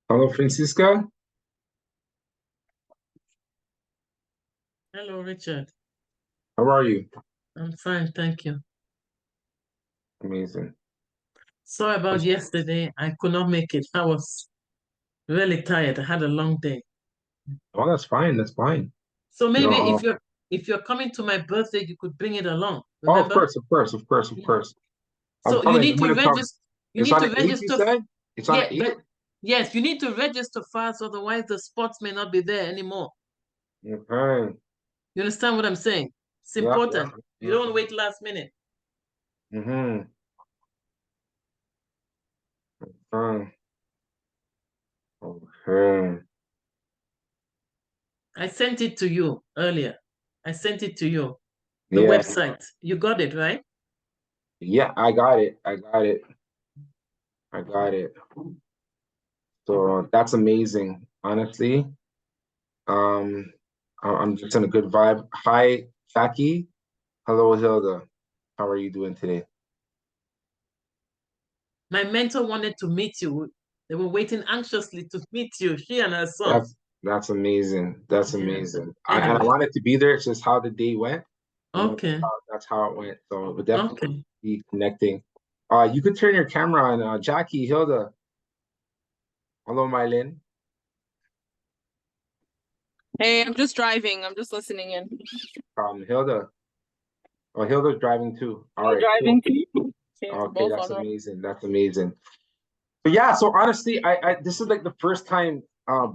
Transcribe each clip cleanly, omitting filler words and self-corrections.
Hello, Francisca. Hello, Richard. How are you? I'm fine, thank you. Amazing. Sorry about yesterday. I could not make it. I was really tired. I had a long day. Oh, that's fine. That's fine. So You know, maybe if you're coming to my birthday, you could bring it along. oh, of Remember? course, of course, of course, of Yeah. course. I'm So you coming. need I'm to gonna come. register. You It's need on to the 8th, you register. said? It's on Yeah, the 8th? but yes, you need to register fast, otherwise the spots may not be there anymore. Okay. You understand what I'm saying? It's Yeah, yeah. important. You Yeah. don't wait last minute. Mm-hmm. Okay. I sent it to you earlier. I sent it to you. The Yeah. website. You got it, right? Yeah, I got it. I got it. I got it. So that's amazing, honestly. Um, I'm just in a good vibe. Hi, Faki. Hello, Hilda. How are you doing today? My mentor wanted to meet you. They were waiting anxiously to meet you, she and her son. That's amazing. That's Yeah. amazing. And I Anyway, wanted to be there. It's just how the day went. okay. That's how it went. So we'll definitely Okay. be connecting. You could turn your camera on. Jackie, Hilda. Hello, Mylin. Hey, I'm just driving. I'm just listening in. Hilda. Oh, Hilda's driving too. All You're right, cool. driving too? Okay, we're Okay, both that's on road. amazing. That's amazing. But yeah, so honestly, I this is like the first time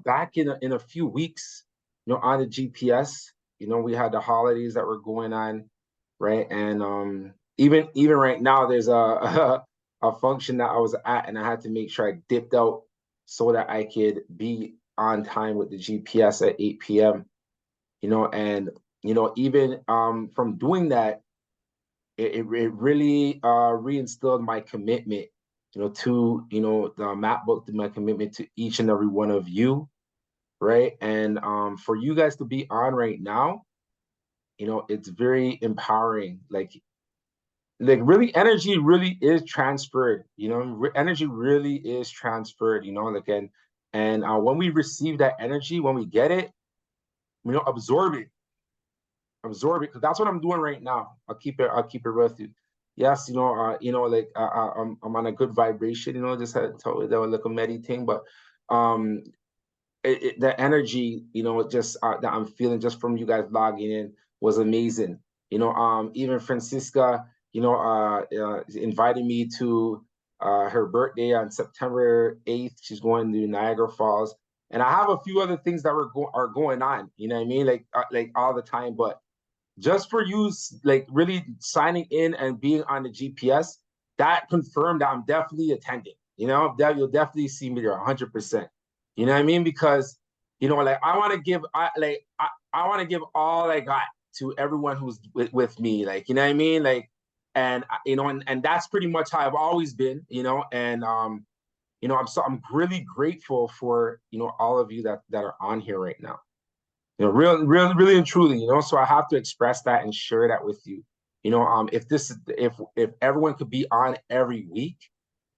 back in a few weeks, on the GPS. We had the holidays that were going on, right? And even right now, there's a function that I was at, and I had to make sure I dipped out so that I could be on time with the GPS at 8 p.m. And even from doing that, it really reinstilled my commitment, to the map book, to my commitment to each and every one of you, right? And for you guys to be on right now, it's very empowering. Like really, energy really is transferred. Energy really is transferred. Like and when we receive that energy, when we get it, absorb it, because that's what I'm doing right now. I'll keep it real with you. Yes, like I'm on a good vibration. Just had told that was like a meditating, but um, the energy, just that I'm feeling just from you guys logging in was amazing. Even Francisca, invited me to her birthday on September 8th. She's going to Niagara Falls, and I have a few other things that are going on. You know what I mean? Like all the time, but just for you, like really signing in and being on the GPS, that confirmed that I'm definitely attending. That you'll definitely see me there 100%. You know what I mean? Because like I want to give, I want to give all I got to everyone who's with me. Like you know what I mean? Like, and and that's pretty much how I've always been. And I'm really grateful for all of you that are on here right now. Really and truly, so I have to express that and share that with you. If everyone could be on every week,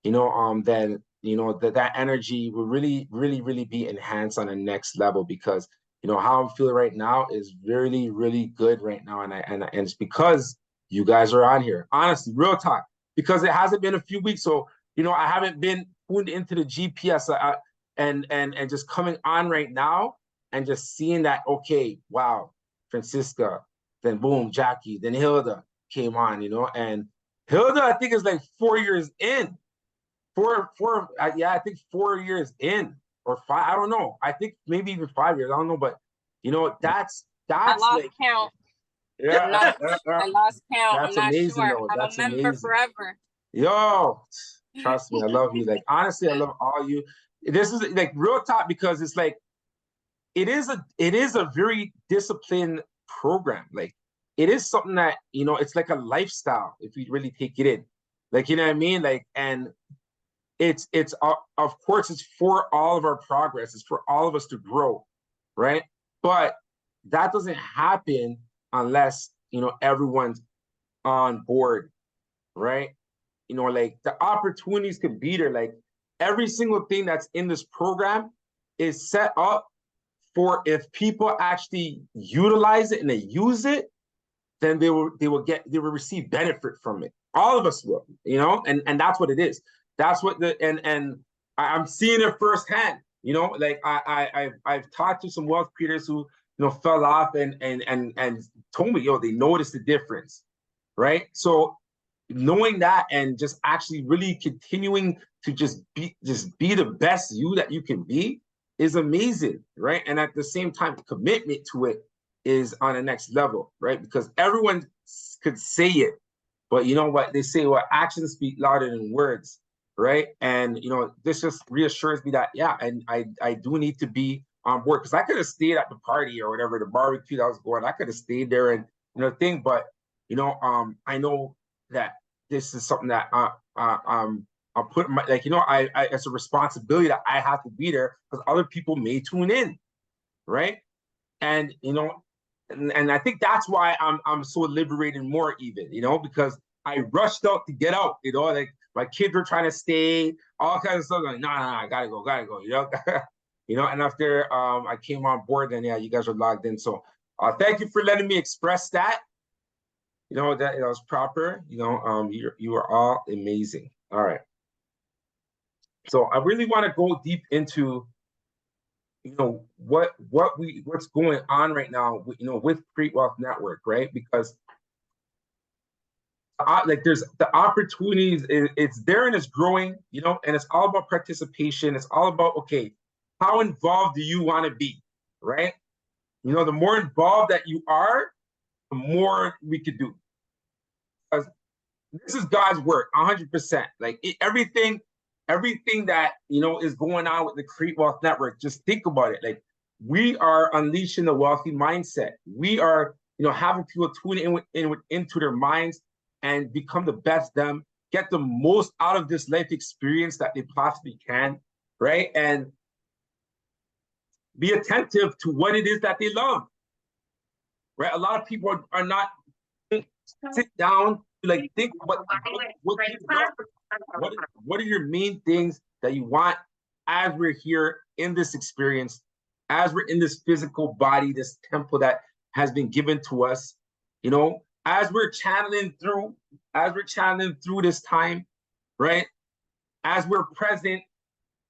then that energy will really, really, really be enhanced on the next level, because how I'm feeling right now is really, really good right now, and it's because you guys are on here. Honestly, real talk, because it hasn't been a few weeks, so I haven't been tuned into the GPS, and just coming on right now and just seeing that, okay, wow, Francisca, then boom, Jackie, then Hilda came on, and Hilda, I think, is like 4 years in. Yeah, I think 4 years in, or five. I don't know. I think maybe even 5 years. I don't know, but that's I that's lost like, count. I'm yeah, not. I lost count. I'm that's not amazing sure. though. I'm a That's member amazing. forever. Yo, trust me, I love you. Like honestly, I love all you. This is like real talk, because it's like it is a very disciplined program. Like it is something that it's like a lifestyle if you really take it in. Like you know what I mean? Like, and it's of course it's for all of our progress. It's for all of us to grow, right? But that doesn't happen unless everyone's on board, right? Like the opportunities could be there. Like every single thing that's in this program is set up for if people actually utilize it and they use it, then they will receive benefit from it. All of us will, you know, and that's what it is. That's what I'm seeing it firsthand. You know, like I've talked to some wealth creators who, you know, fell off and told me, yo, they noticed the difference, right? So knowing that and just actually really continuing to just be the best you that you can be is amazing, right? And at the same time, commitment to it is on the next level, right? Because everyone could say it, but you know what they say, well, actions speak louder than words, right? And you know, this just reassures me that yeah, and I do need to be on board, because I could have stayed at the party or whatever, the barbecue that was going, I could have stayed there and you know thing, but you know, I know that this is something that I'll put my, like, you know, I it's a responsibility that I have to be there because other people may tune in, right? And you know, and I think that's why I'm so liberated more even, you know, because I rushed out to get out, you know, like my kids were trying to stay, all kinds of stuff. Like, no, I gotta go, you know, you know. And after I came on board, then yeah, you guys are logged in. So thank you for letting me express that. You know that it was proper. You know, you are all amazing. All right. So I really want to go deep into, you know, what's going on right now, you know, with Create Wealth Network, right? Because like there's the opportunities, it's there and it's growing, you know, and it's all about participation. It's all about, okay, how involved do you want to be, right? You know, the more involved that you are, the more we could do. Because this is God's work, 100%. Like everything that, you know, is going on with the Create Wealth Network, just think about it. Like we are unleashing the wealthy mindset. We are, you know, having people tune into their minds and become the best them, get the most out of this life experience that they possibly can, right? And be attentive to what it is that they love, right? A lot of people are not sit down, like think what are your main things that you want as we're here in this experience, as we're in this physical body, this temple that has been given to us, you know, as we're channeling through this time, right? As we're present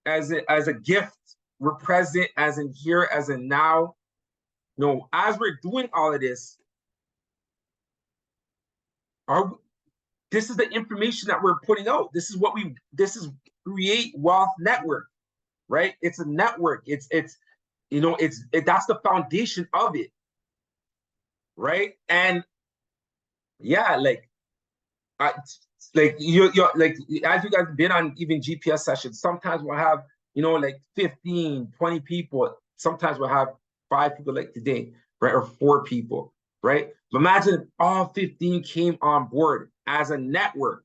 as a gift, we're present as in here, as in now. You know, as we're doing all of this, this is the information that we're putting out. This is Create Wealth Network, right? It's a network. It's you know, that's the foundation of it, right? And yeah, like you like as you guys have been on even GPS sessions, sometimes we'll have, you know, like 15, 20 people. Sometimes we'll have 5 people like today, right? Or 4 people, right? But imagine if all 15 came on board as a network,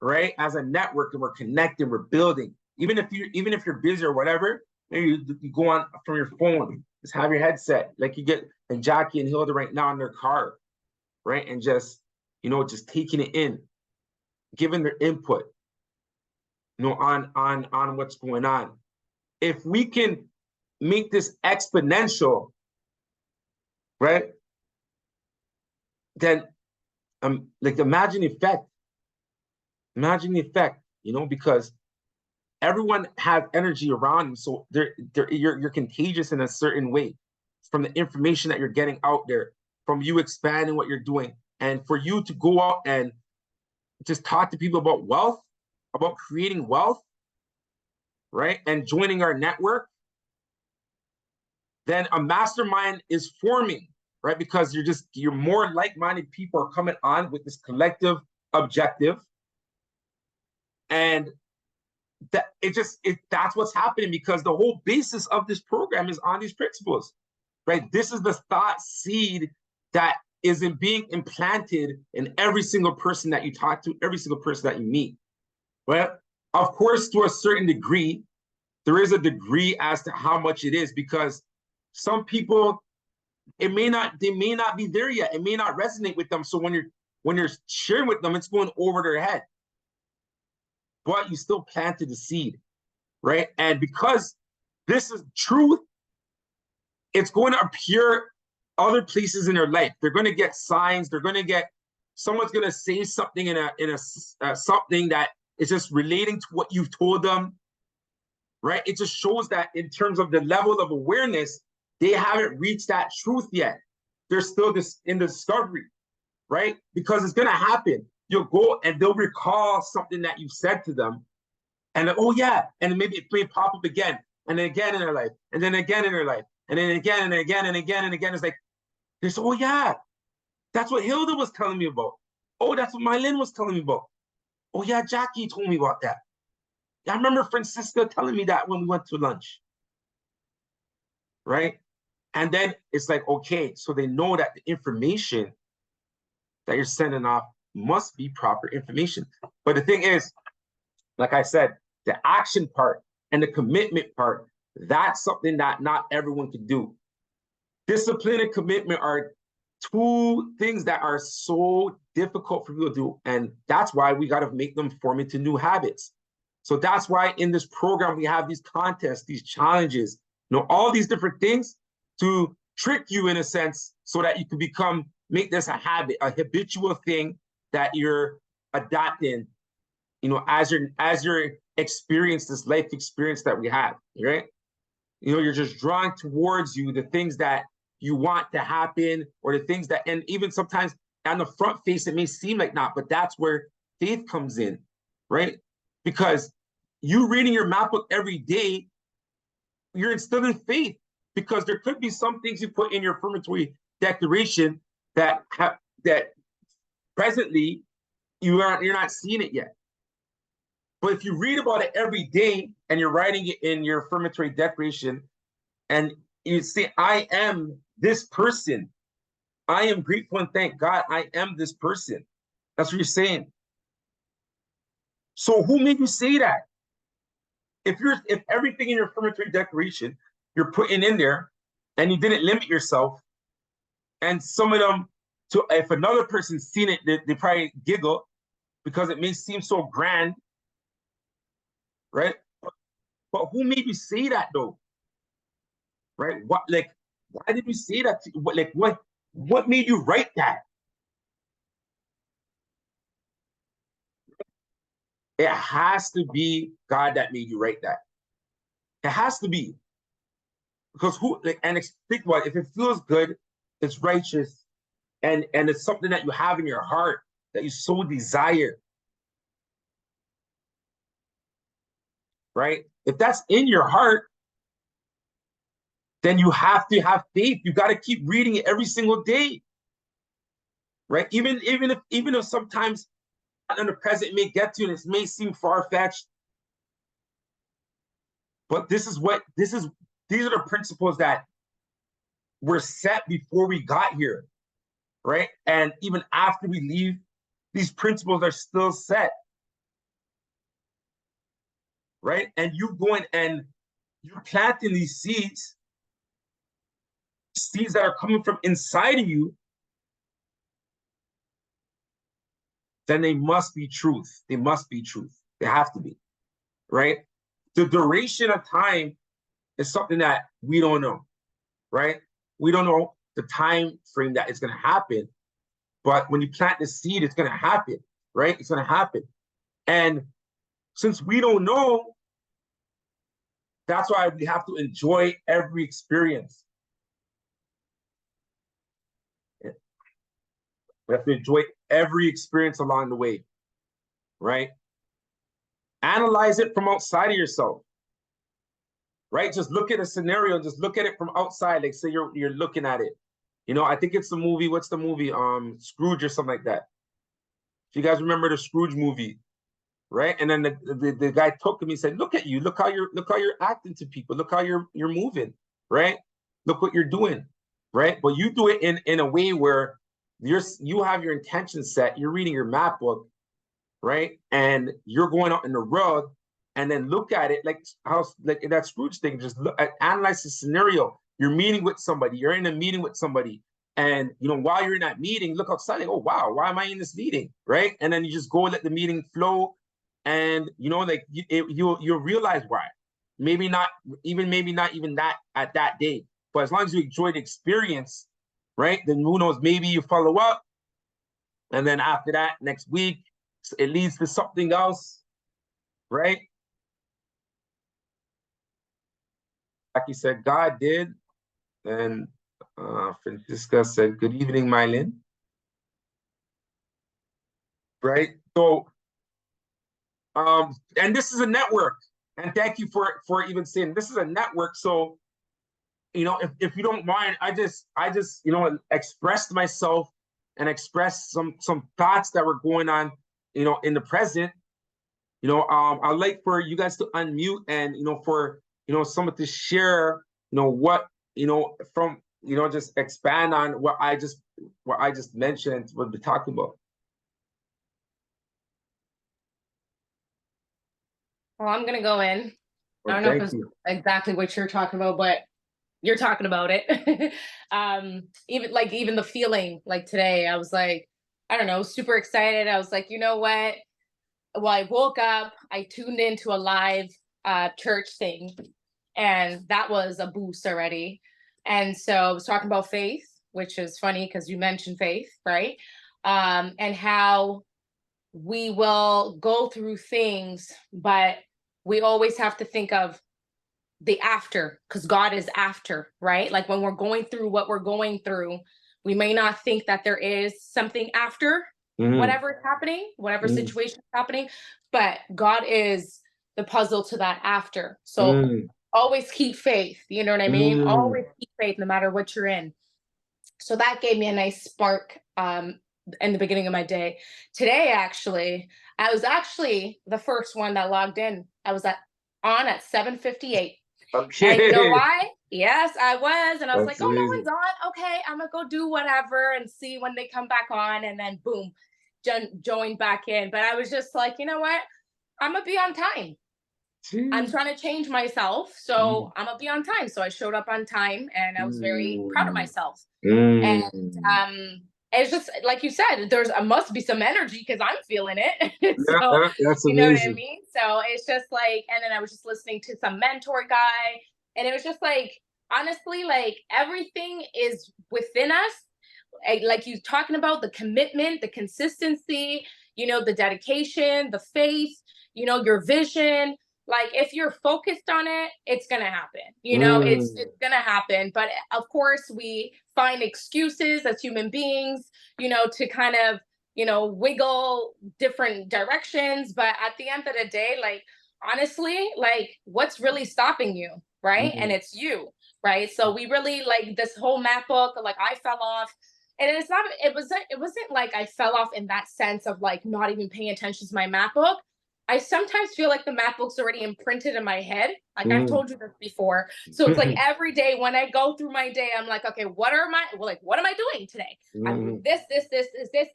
right? As a network, and we're connected, we're building. Even if you're busy or whatever, maybe you go on from your phone, just have your headset, like you get and Jackie and Hilda right now in their car, right? And just, you know, just taking it in, giving their input, you know, on what's going on. If we can make this exponential, right? Then like imagine the effect, you know, because everyone has energy around them, so you're contagious in a certain way from the information that you're getting out there, from you expanding what you're doing, and for you to go out and just talk to people about wealth, about creating wealth, right? And joining our network, then a mastermind is forming, right? Because you're more like-minded people are coming on with this collective objective. And that's what's happening, because the whole basis of this program is on these principles, right? This is the thought seed that is being implanted in every single person that you talk to, every single person that you meet. Well, of course, to a certain degree, there is a degree as to how much it is, because some people, they may not be there yet. It may not resonate with them. So when you're sharing with them, it's going over their head. But you still planted the seed. right? And because this is truth, it's going to appear other places in their life. They're going to get signs. They're going to get, someone's going to say something in a something that is just relating to what you've told them, right? It just shows that in terms of the level of awareness, they haven't reached that truth yet. They're still in discovery, right? Because it's going to happen. You'll go and they'll recall something that you've said to them. And oh yeah, and maybe it may pop up again, and then again in their life, and then again in their life, and then again and again and again and again. It's like, this, oh yeah, that's what Hilda was telling me about. Oh, that's what Mylin was telling me about. Oh yeah, Jackie told me about that. I remember Francisca telling me that when we went to lunch. Right? And then it's like, okay, so they know that the information that you're sending off must be proper information. But the thing is, like I said, the action part and the commitment part, that's something that not everyone can do. Discipline and commitment are two things that are so difficult for people to do. And that's why we got to make them form into new habits. So that's why in this program, we have these contests, these challenges, all these different things to trick you in a sense so that you can make this a habit, a habitual thing that you're adapting, as your experience, this life experience that we have, right? You're just drawing towards you the things that you want to happen, or the things that, and even sometimes on the front face, it may seem like not, but that's where faith comes in, right? Because you reading your map book every day, you're instilling faith, because there could be some things you put in your affirmatory declaration that presently you're not seeing it yet. But if you read about it every day and you're writing it in your affirmatory declaration, and you say, I am this person, I am grateful and thank God I am this person. That's what you're saying. So who made you say that? If everything in your affirmatory declaration you're putting in there, and you didn't limit yourself, and some of them, if another person's seen it, they probably giggle because it may seem so grand, right? But who made you say that though? Right? Why did you say that? What made you write that? It has to be God that made you write that. It has to be. Because think about it, if it feels good, it's righteous, and it's something that you have in your heart that you so desire. Right? If that's in your heart, then you have to have faith. You got to keep reading it every single day. Right? Even if sometimes in the present may get to, and it may seem far-fetched, but these are the principles that were set before we got here, right? And even after we leave, these principles are still set, right? And you going and you're planting these seeds that are coming from inside of you, then they must be truth. They must be truth. They have to be, right? The duration of time is something that we don't know, right? We don't know the time frame that it's going to happen, but when you plant the seed, it's going to happen, right? It's going to happen. And since we don't know, that's why we have to enjoy every experience. We have to enjoy every experience along the way, right? Analyze it from outside of yourself, right? Just look at a scenario, just look at it from outside. Like say you're looking at it. I think it's the movie, what's the movie? Scrooge or something like that. If you guys remember the Scrooge movie, right? And then the guy took him, he said, look at you, look how you're acting to people, look how you're moving, right? Look what you're doing, right? But you do it in a way where you have your intention set, you're reading your map book, right? And you're going out in the road, and then look at it like that Scrooge thing. Just analyze the scenario. You're meeting with somebody. You're in a meeting with somebody, and while you're in that meeting, look outside. Like, oh wow, why am I in this meeting, right? And then you just go let the meeting flow, and you'll realize why. maybe not even that at that day. But as long as you enjoy the experience, right? Then who knows? Maybe you follow up, and then after that, next week, it leads to something else, right? Like you said, God did, and Francisca said, "Good evening, Mylin." Right. So, and this is a network, and thank you for even saying this is a network. So, you know, if you don't mind, I just you know, expressed myself and expressed some thoughts that were going on, you know, in the present. You know, I'd like for you guys to unmute and, you know, for, you know, someone to share, you know, what, you know, from, you know, just expand on what I just mentioned, what we're talking about. Well, I'm gonna go in. Well, I don't know if thank it's you. exactly what you're talking about, but you're talking about it. Even the feeling like today, I was like, I don't know, super excited. I was like, you know what? Well, I woke up, I tuned into a live church thing, and that was a boost already. And so I was talking about faith, which is funny because you mentioned faith, right? And how we will go through things, but we always have to think of the after, because God is after, right? Like when we're going through what we're going through, we may not think that there is something after whatever is happening, whatever situation is happening, but God is the puzzle to that after. So always keep faith, you know what I mean? Always keep faith no matter what you're in. So that gave me a nice spark in the beginning of my day. Today, actually, I was actually the first one that logged in. I was on at 7:58. Okay. And you know why? Yes, I was. And I was That's like, oh, no amazing. one's on. Okay, I'm going to go do whatever and see when they come back on. And then boom, join back in. But I was just like, you know what? I'm going to be on time. I'm trying to change myself. So I'm going to be on time. So I showed up on time and I was very proud of myself. And it's just like you said, there's must be some energy because I'm feeling it. So that's you know what I amazing. mean? So it's just like, and then I was just listening to some mentor guy, and it was just like, honestly, like everything is within us. Like you talking about the commitment, the consistency, you know, the dedication, the faith, you know, your vision. Like if you're focused on it, it's gonna happen. You know, it's gonna happen. But of course, we find excuses as human beings, you know, to kind of, you know, wiggle different directions. But at the end of the day, like honestly, like what's really stopping you, right? And it's you, right? So we really like this whole map book. Like I fell off. And it's not, it wasn't like I fell off in that sense of like not even paying attention to my map book. I sometimes feel like the map book's already imprinted in my head. Like I've told you this before. So it's like every day when I go through my day, I'm like, okay, what am I doing today? I'm doing this.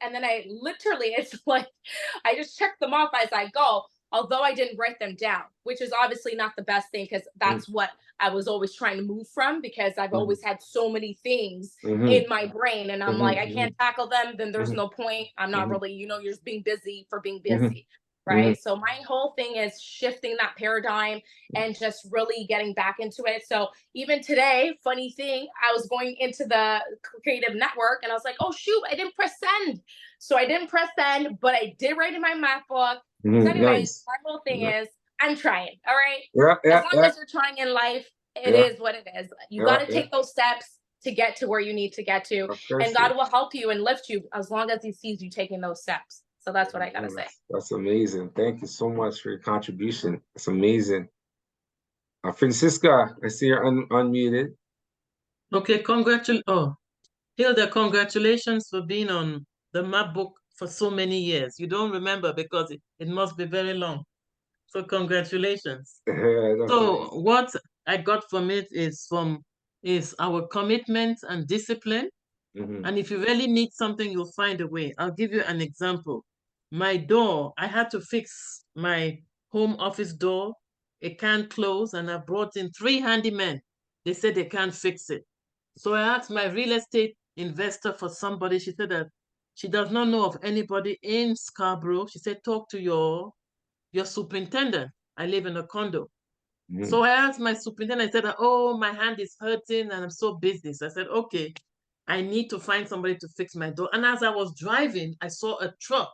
And then I literally, it's like, I just check them off as I go. Although I didn't write them down, which is obviously not the best thing because that's what I was always trying to move from because I've always had so many things in my brain. And I'm like, I can't tackle them. Then there's no point. I'm not really, you know, you're just being busy for being busy. Right. So my whole thing is shifting that paradigm and just really getting back into it. So even today, funny thing, I was going into the creative network and I was like, oh, shoot, I didn't press send. So I didn't press send, but I did write in my map book. So anyways, my whole thing is I'm trying. All right. As long as you're trying in life, it is what it is. You got to take those steps to get to where you need to get to. And God will help you and lift you as long as he sees you taking those steps. So that's what I gotta say. That's amazing. Thank you so much for your contribution. It's amazing. Francisca, I see you're unmuted. Okay, Hilda, congratulations for being on the map book for so many years. You don't remember because it must be very long. So congratulations. So what I got from it is our commitment and discipline. And if you really need something, you'll find a way. I'll give you an example. My door, I had to fix my home office door. It can't close, and I brought in 3 handymen. They said they can't fix it. So I asked my real estate investor for somebody. She said that she does not know of anybody in Scarborough. She said, talk to your superintendent. I live in a condo. So I asked my superintendent, I said, oh, my hand is hurting and I'm so busy. So I said, okay, I need to find somebody to fix my door. And as I was driving, I saw a truck.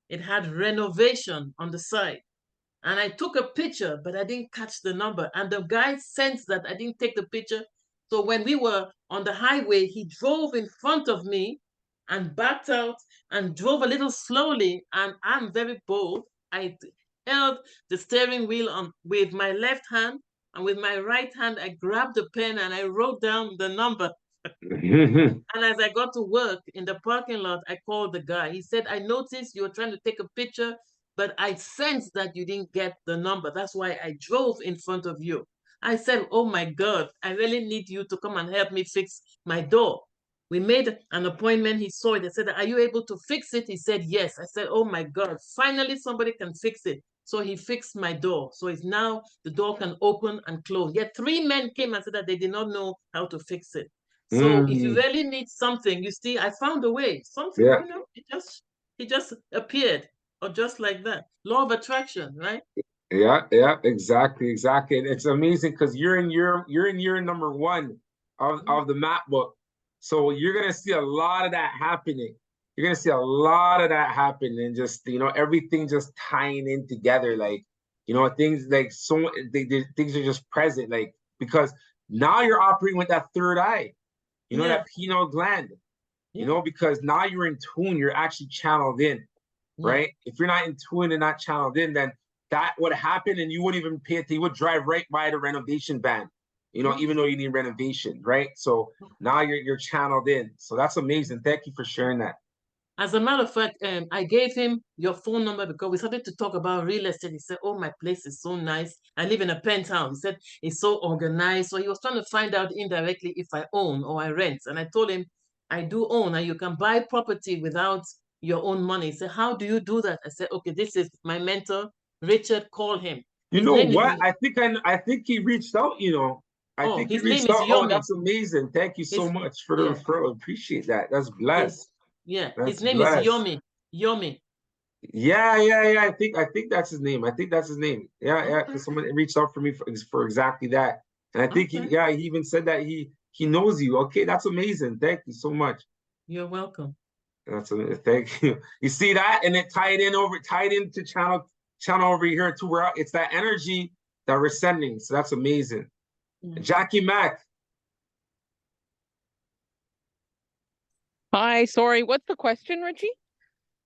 It had renovation on the side. And I took a picture, but I didn't catch the number. And the guy sensed that I didn't take the picture. So when we were on the highway, he drove in front of me and backed out and drove a little slowly. And I'm very bold. I held the steering wheel on with my left hand, and with my right hand, I grabbed the pen and I wrote down the number. And as I got to work in the parking lot, I called the guy. He said, I noticed you were trying to take a picture, but I sensed that you didn't get the number. That's why I drove in front of you. I said, oh my God, I really need you to come and help me fix my door. We made an appointment. He saw it. I said, are you able to fix it? He said, yes. I said, oh my God, finally somebody can fix it. So he fixed my door. So it's now the door can open and close. Yet 3 men came and said that they did not know how to fix it. So if you really need something, you see, I found a way. Something, Yeah. you know, it just appeared, or just like that. Law of attraction, right? Yeah, exactly. And it's amazing because you're in year number 1 of the map book. So you're gonna see a lot of that happening. You're gonna see a lot of that happen, and just, you know, everything just tying in together, like, you know, things like things are just present, like, because now you're operating with that third eye, you know, Yeah. that pineal gland, you Yeah. know, because now you're in tune, you're actually channeled in, Yeah. right? If you're not in tune and not channeled in, then that would happen and you wouldn't even pay it. You would drive right by the renovation van, you know, even though you need renovation, right? So now you're channeled in. So that's amazing. Thank you for sharing that. As a matter of fact, I gave him your phone number because we started to talk about real estate. He said, oh, my place is so nice. I live in a penthouse. He said, it's so organized. So he was trying to find out indirectly if I own or I rent. And I told him, I do own, and you can buy property without your own money. He said, how do you do that? I said, okay, this is my mentor, Richard, call him. You His know name what? is, I think he reached out, you know. I oh, think he his name reached is out. Oh, Yomi. that's amazing. Thank you so His, much for the yeah, referral. Appreciate that. That's blessed. yeah, his That's name is blessed. Yomi. Yomi. Yeah. I think that's his name. I think that's his name. Yeah. Okay. Because someone reached out for me for exactly that. And I think Okay. he even said that he knows you. Okay, that's amazing. Thank you so much. You're welcome. That's a thank you. You see that, and it tied into channel over here too. Where it's that energy that we're sending. So that's amazing. Yeah. Jackie Mack. Hi, sorry, what's the question, Richie?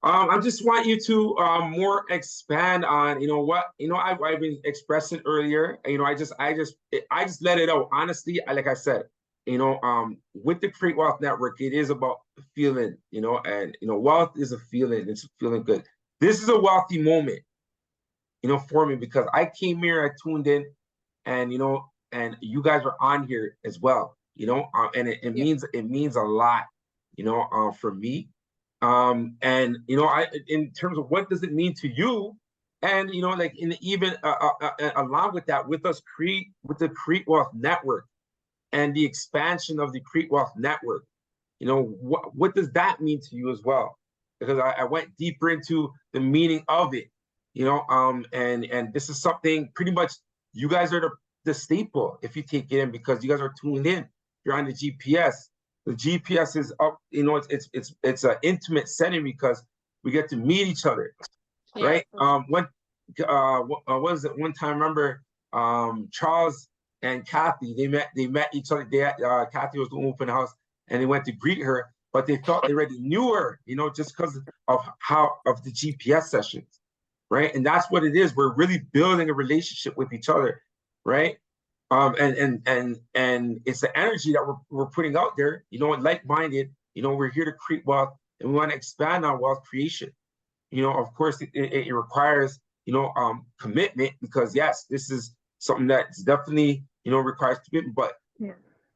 I just want you to more expand on, you know, what, you know, I've been expressing earlier. You know, I just let it out. Honestly, like I said, you know, with the Create Wealth Network, it is about feeling, you know, and you know, wealth is a feeling. It's feeling good. This is a wealthy moment, you know, for me, because I came here, I tuned in, and you know, and you guys are on here as well, you know, and it means a lot, you know, for me. And you know, in terms of what does it mean to you, and you know, like in even along with that, with the Create Wealth Network and the expansion of the Create Wealth Network, you know, what does that mean to you as well? Because I went deeper into the meaning of it, you know, and this is something pretty much you guys are the staple if you take it in, because you guys are tuned in. You're on the GPS. The GPS is up, you know, it's an intimate setting because we get to meet each other, right? What was it? One time, remember, Charles and Kathy, they met each other. Kathy was the open house, and they went to greet her, but they thought they already knew her, you know, just because of the GPS sessions, right? And that's what it is. We're really building a relationship with each other, right? And it's the energy that we're putting out there, you know, like-minded, you know, we're here to create wealth, and we want to expand on wealth creation. You know, of course, it requires, you know, commitment, because yes, this is something that's definitely, you know, requires commitment. But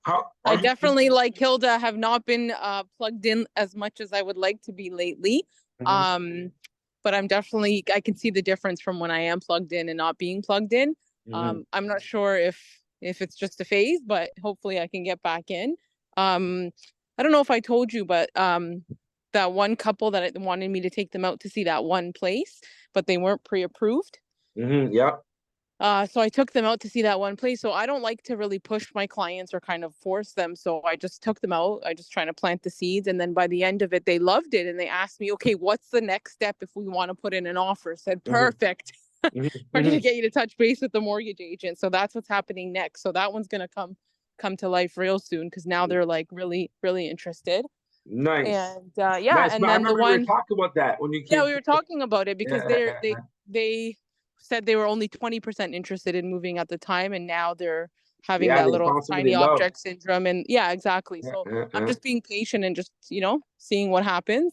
how I definitely, like Hilda, have not been plugged in as much as I would like to be lately. But I'm definitely, I can see the difference from when I am plugged in and not being plugged in. I'm not sure if it's just a phase, but hopefully I can get back in. I don't know if I told you, but that one couple that wanted me to take them out to see that one place, but they weren't pre-approved. Yep. So I took them out to see that one place. So I don't like to really push my clients or kind of force them. So I just took them out. I just trying to plant the seeds. And then by the end of it, they loved it. And they asked me, okay, what's the next step if we want to put in an offer? Said, perfect. We're going to get you to touch base with the mortgage agent. So that's what's happening next. So that one's going to come to life real soon because now they're like really, really interested. Nice. And yeah, Nice. and I then the remember we were one, talking about that when you came. yeah, we were talking about it because Yeah. they said they were only 20% interested in moving at the time, and now they're having Yeah, that they little found somebody shiny they love. object syndrome. And yeah, exactly. So I'm just being patient and just, seeing what happens.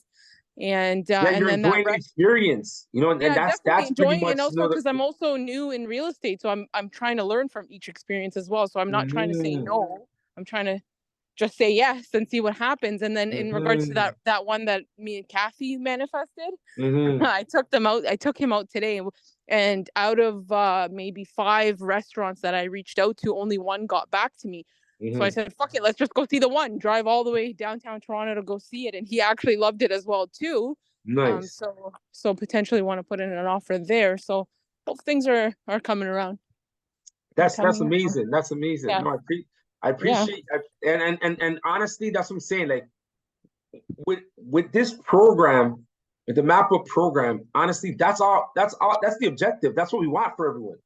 And Yeah, and you're then that enjoying the experience, and yeah, that's definitely pretty enjoying it. much, And also because I'm also new in real estate, so I'm trying to learn from each experience as well. So I'm not trying to say no. I'm trying to just say yes and see what happens. And then in regards to that one that me and Kathy manifested, I took him out today, and out of maybe 5 restaurants that I reached out to, only one got back to me. So I said, fuck it, let's just go see the one, drive all the way downtown Toronto to go see it. And he actually loved it as well too. nice. So potentially want to put in an offer there. So hope things are coming around. That's coming amazing. That's amazing. Yeah. No, I appreciate and honestly, that's what I'm saying. Like with this program, with the MapBook program, honestly, that's the objective. That's what we want for everyone.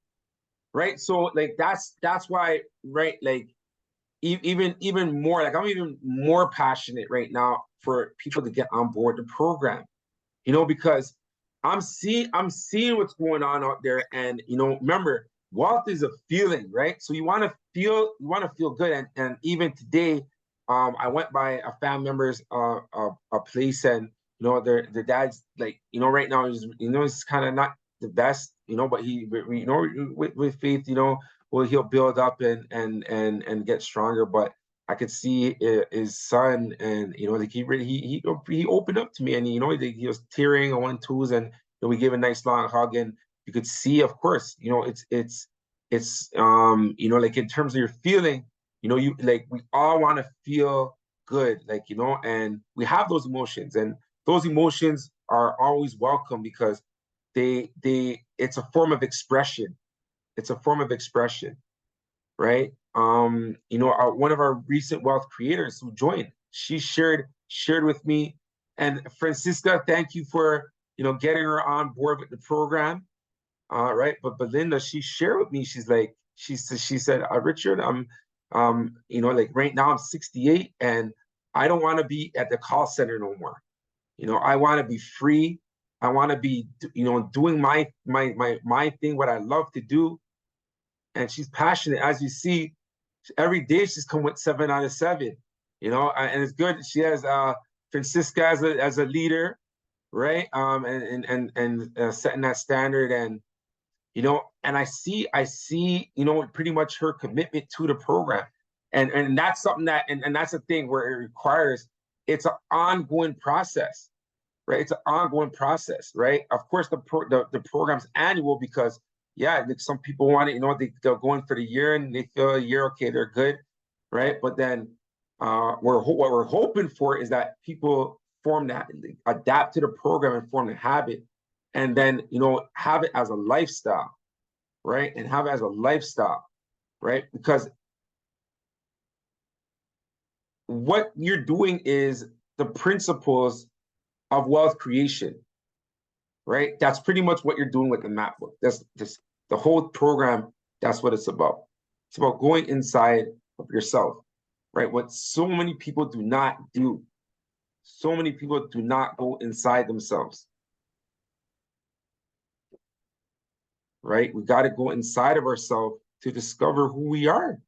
Right. So like that's why, right, like even more, like I'm even more passionate right now for people to get on board the program, because I'm seeing what's going on out there. And remember, wealth is a feeling, right? So you want to feel good. And even today, I went by a family member's a place, and their dad's like, right now it's kind of not the best, but he, with faith, well, he'll build up and get stronger. But I could see his son, and like he opened up to me, and he was tearing on 1-2s, and we gave a nice long hug, and you could see, of course, it's like in terms of your feeling, you like, we all want to feel good, like, and we have those emotions, and those emotions are always welcome because it's a form of expression. It's a form of expression, right? One of our recent wealth creators who joined, she shared with me, and Francisca, thank you for getting her on board with the program, right? But Belinda, she shared with me, she said, Richard, like right now I'm 68, and I don't want to be at the call center no more. I want to be free. I want to be doing my thing, what I love to do. And she's passionate, as you see. Every day she's come with 7 out of 7, and it's good. She has Francisca as a leader, right? And setting that standard, and and I see pretty much her commitment to the program, and that's something that, and that's a thing where it requires, it's an ongoing process, right? It's an ongoing process, right? Of course, the program's annual because, yeah, like some people want it, they're going for the year and they feel a year, okay, they're good, right? But then what we're hoping for is that people adapt to the program and form a habit, and then, have it as a lifestyle, right? And have it as a lifestyle, right? Because what you're doing is the principles of wealth creation, right? That's pretty much what you're doing with the MapBook. That's just the whole program. That's what it's about. It's about going inside of yourself, right? What so many people do not do. So many people do not go inside themselves, right? We got to go inside of ourselves to discover who we are,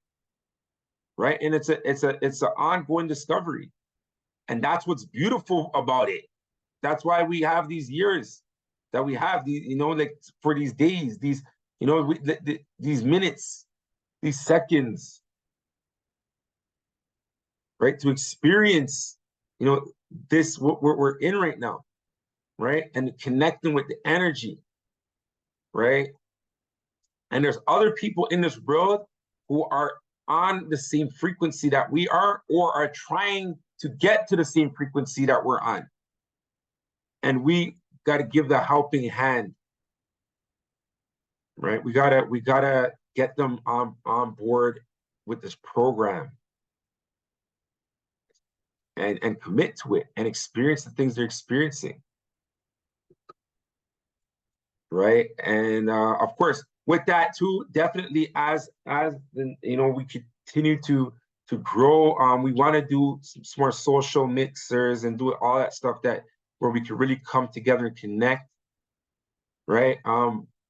right? And it's an ongoing discovery, and that's what's beautiful about it. That's why we have these years that we have, these, like for these days, these, these minutes, these seconds, right? To experience, this, what we're in right now, right? And connecting with the energy, right? And there's other people in this world who are on the same frequency that we are, or are trying to get to the same frequency that we're on. And we got to give the helping hand, right? We gotta get them on board with this program and commit to it and experience the things they're experiencing. Right. And of course, with that too, definitely as the, we continue to grow, we want to do some more social mixers and do all that stuff where we can really come together and connect. Right.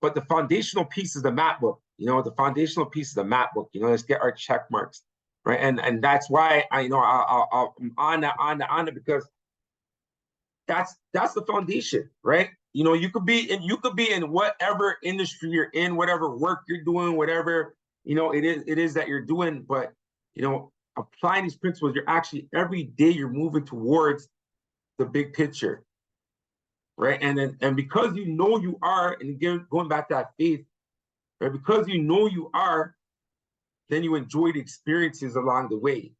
But the foundational piece is the map book. The foundational piece is the map book. Let's get our check marks. Right. And that's why I'm on that because that's the foundation, right? You could be in whatever industry you're in, whatever work you're doing, whatever it is that you're doing, but applying these principles, you're actually every day you're moving towards the big picture, right? And because you are, and again going back to that faith, right? Because you are, then you enjoy the experiences along the way,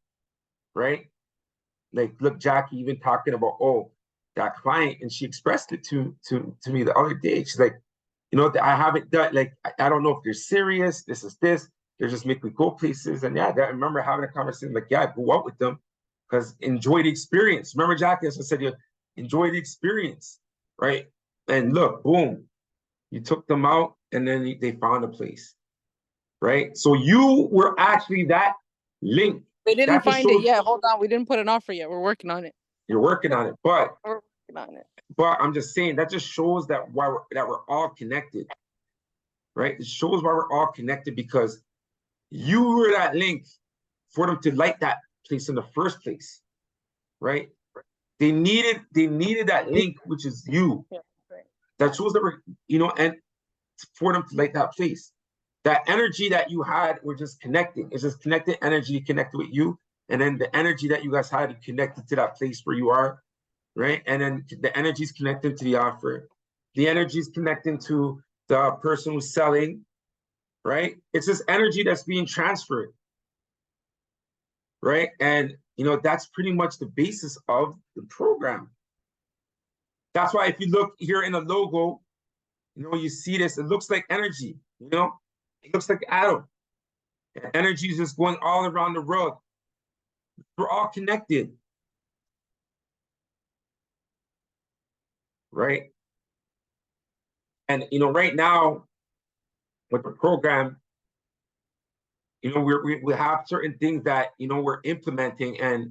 right? Like, look, Jackie even talking about that client, and she expressed it to me the other day. She's like, I haven't done, like, I don't know if they're serious. They're just making me go places. And yeah, I remember having a conversation like, yeah, go out with them because enjoy the experience. Remember, Jackie, as I said, enjoy the experience, right? And look, boom, you took them out, and then they found a place, right? So you were actually that link. We didn't find it yet. Hold on, we didn't put an offer yet. We're working on it. You're working on it, but we're working on it. But I'm just saying that just shows that we're all connected, right? It shows why we're all connected because you were that link for them to light that place in the first place, right? They needed that link, which is you. Yeah, right. That shows that we're, and for them to light that place. That energy that you had, we're just connecting. It's just connected energy connected with you. And then the energy that you guys had connected to that place where you are, right? And then the energy is connected to the offer. The energy is connecting to the person who's selling, right? It's this energy that's being transferred, right? And, that's pretty much the basis of the program. That's why if you look here in the logo, you see this, it looks like energy, it looks like atom. And energy is just going all around the world. We're all connected, right? And right now with the program, we have certain things that we're implementing, and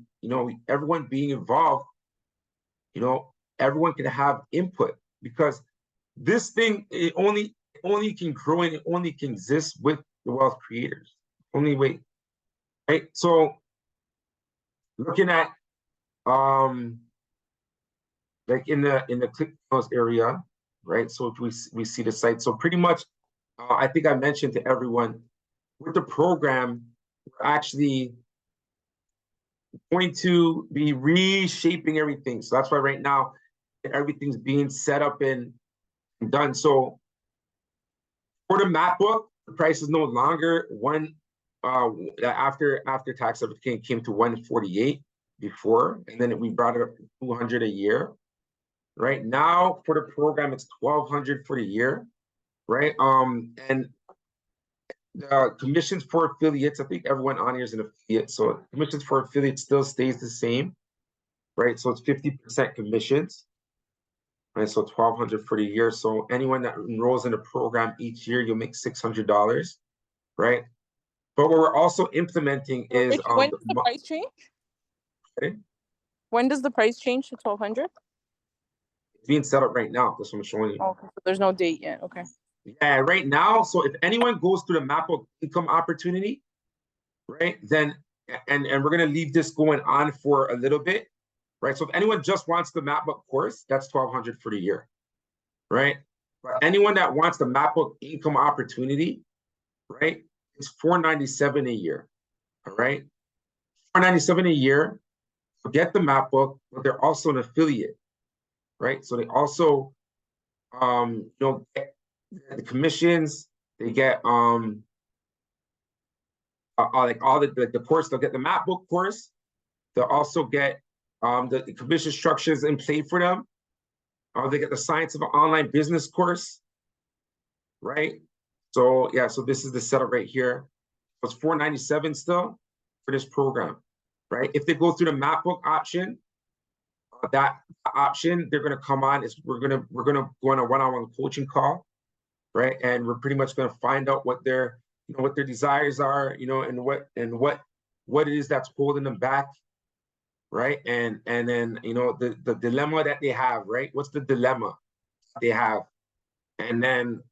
everyone being involved, everyone can have input because this thing it only can grow and it only can exist with the wealth creators. Only way, right? So looking at like in the ClickFunnels area, right? So we see the site. So pretty much, I think I mentioned to everyone with the program, we're actually going to be reshaping everything. So that's why right now everything's being set up and done. So for the map book, the price is no longer after tax everything came to 148 before, and then we brought it up to 200 a year. Right now for the program, it's 1,200 for the year, right? And the commissions for affiliates, I think everyone on here is an affiliate, so commissions for affiliates still stays the same, right? So it's 50% commissions, right? So 1,200 for the year. So anyone that enrolls in the program each year, you'll make $600, right? But what we're also implementing is when does the price change? Okay. When does the price change to 1,200? It's being set up right now. That's what I'm showing you. Okay, so there's no date yet. Okay. Yeah, right now. So if anyone goes through the map of income opportunity, right, then and we're gonna leave this going on for a little bit, right? So if anyone just wants the MapBook course, that's 1,200 for the year, right? But anyone that wants the MapBook income opportunity, right, it's $497 a year. All right, $497 a year. So get the MapBook, but they're also an affiliate, right? So they also, get the commissions. They get like all the course. They'll get the MapBook course. They'll also get the commission structures in play for them. They get the Science of an Online Business course, right? So yeah, so this is the setup right here. It's $497 still for this program, right? If they go through the MacBook option, that option, they're gonna come on. We're gonna go on a one-on-one coaching call, right? And we're pretty much gonna find out what their what their desires are, and what it is that's holding them back, right? And then the dilemma that they have, right? What's the dilemma they have? And then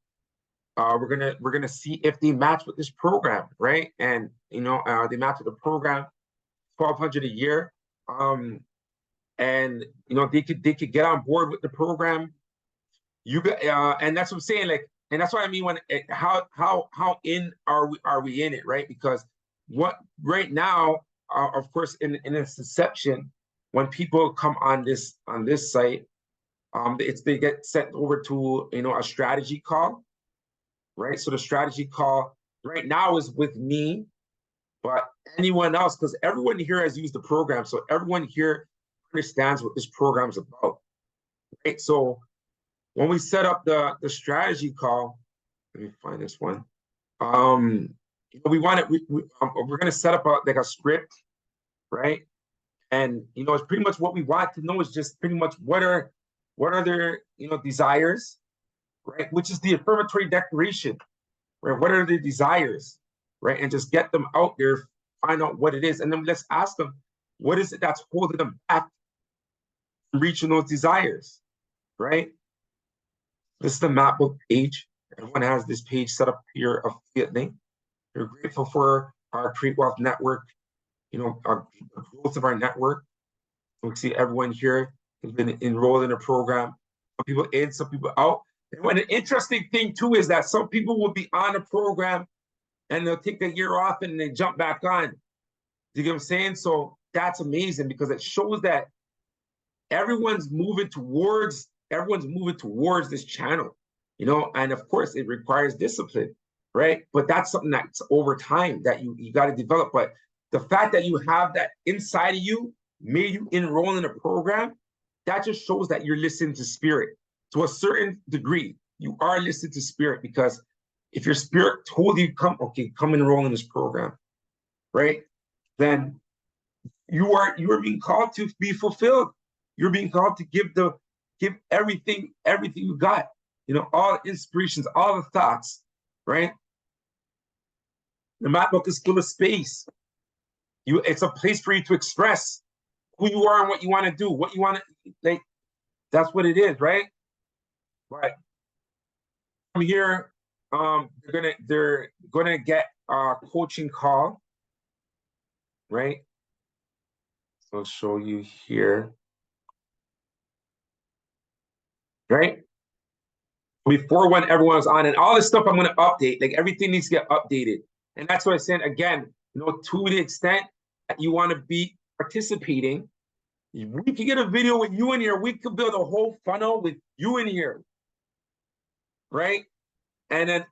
we're gonna see if they match with this program, right? And they match with the program, $1,200 a year. And they could get on board with the program. And that's what I'm saying, like, and that's what I mean when how in are we in it, right? Because what right now, of course, in its inception, when people come on this site, they get sent over to a strategy call, right? So the strategy call right now is with me, but anyone else, because everyone here has used the program, so everyone here understands what this program is about, right? So when we set up the strategy call, let me find this one. We're going to set up a script, right? And it's pretty much what we want to know is just pretty much what are their desires, right? Which is the affirmatory declaration, right? What are their desires, right? And just get them out there, find out what it is, and then let's ask them, what is it that's holding them back from reaching those desires, right? This is the MacBook page. Everyone has this page set up here, affiliate link. We're grateful for our Create Wealth Network, our growth of our network. We see everyone here has been enrolled in a program. Some people in, some people out. And an interesting thing too is that some people will be on a program and they'll take a year off and then jump back on. You get what I'm saying? So that's amazing because it shows that everyone's moving towards this channel, and of course it requires discipline, right? But that's something that's over time that you got to develop. But the fact that you have that inside of you made you enroll in a program, that just shows that you're listening to spirit. To a certain degree, you are listening to spirit, because if your spirit told you, come enroll in this program, right? Then you are being called to be fulfilled. You're being called to give everything you got, all the inspirations, all the thoughts, right? The MacBook is full of space. It's a place for you to express who you are and what you want to do, what you want to, like, that's what it is, right? But from here, they're gonna get a coaching call, right? So I'll show you here. Right? Before, when everyone was on, and all this stuff I'm going to update, like everything needs to get updated. And that's what I said again, to the extent that you want to be participating, we can get a video with you in here. We could build a whole funnel with you in here, right? And then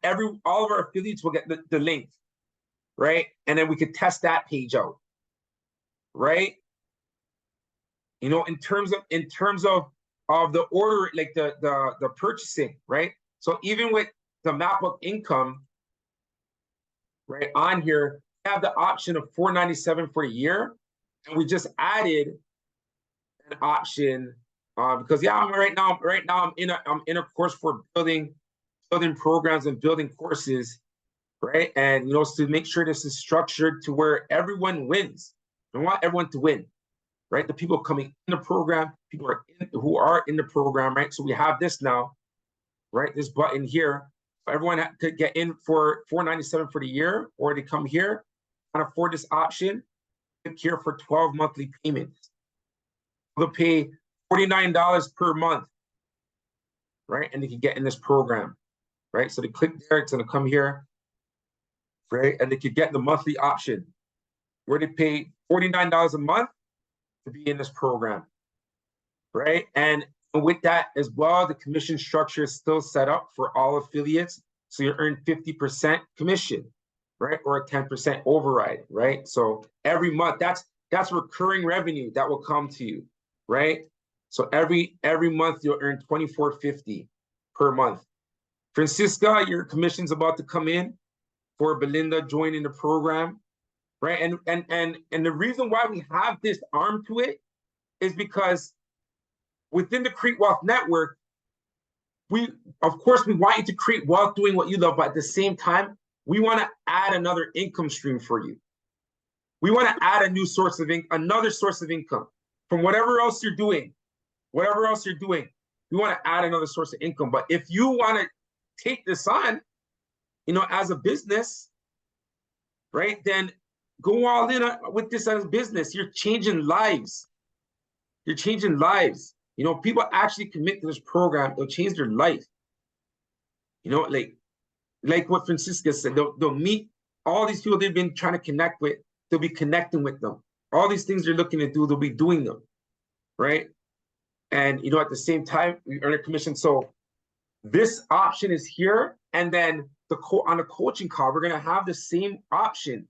all of our affiliates will get the link, right? And then we could test that page out, right? In terms of the order, like the purchasing, right? So even with the MacBook income, right, on here, we have the option of $497 for a year, and we just added an option because I'm right now I'm in a course for building programs and building courses, right? And to make sure this is structured to where everyone wins. I want everyone to win. Right, the people coming in the program, who are in the program, right? So we have this now, right? This button here, everyone could get in for $497 for the year, or they come here and afford this option. Click here for 12 monthly payments. They'll pay $49 per month, right? And they can get in this program, right? So they click there, it's going to come here, right? And they could get the monthly option where they pay $49 a month to be in this program, right? And with that as well, the commission structure is still set up for all affiliates. So you earn 50% commission, right? Or a 10% override, right? So every month, that's recurring revenue that will come to you, right? So every month you'll earn $24.50 per month, Francisca, your commission's about to come in for Belinda joining the program, right? And the reason why we have this arm to it is because within the Create Wealth Network, of course, we want you to create wealth doing what you love, but at the same time, we want to add another income stream for you. We want to add another source of income from whatever else you're doing. Whatever else you're doing, we want to add another source of income. But if you want to take this on, as a business, right, then go all in with this as a business. You're changing lives. You're changing lives. People actually commit to this program, it'll change their life. Like what Francisca said, they'll meet all these people they've been trying to connect with. They'll be connecting with them. All these things they're looking to do, they'll be doing them, right? And at the same time, we earn a commission. So this option is here, and then on the coaching call, we're gonna have the same option,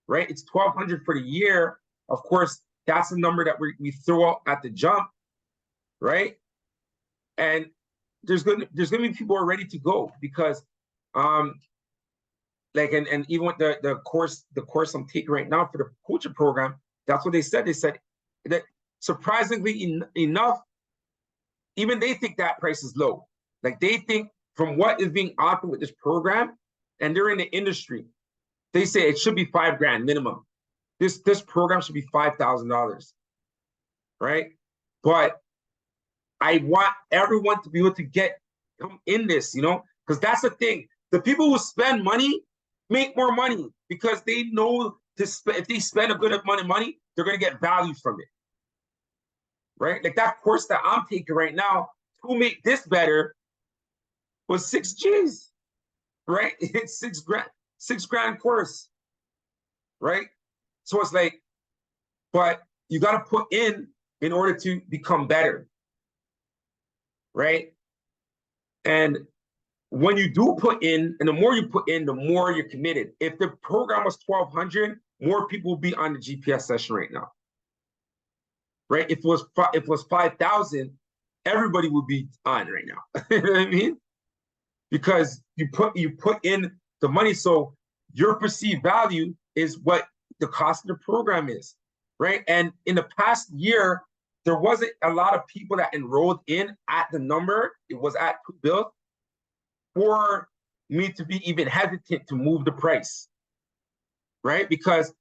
right? It's $1,200 for the year. Of course, that's the number that we throw out at the jump, right? And there's gonna be people who are ready to go because, and even with the course I'm taking right now for the coaching program, that's what they said. They said that surprisingly enough, even they think that price is low. Like they think from what is being offered with this program, and they're in the industry, they say it should be $5,000 minimum. This program should be $5,000, right? But I want everyone to be able to come in this, because that's the thing. The people who spend money make more money because they know if they spend a good amount of money, they're going to get value from it, right? Like that course that I'm taking right now, to make this better, was 6 G's, right? It's $6,000 course, right? So it's like, but you got to put in order to become better, right? And when you do put in, and the more you put in, the more you're committed. If the program was 1,200, more people will be on the GPS session right now, right? If it was 5,000, everybody would be on right now. You know what I mean? Because you put in the money, so your perceived value is what the cost of the program is, right? And in the past year, there wasn't a lot of people that enrolled in at the number it was at built for me to be even hesitant to move the price, right? Because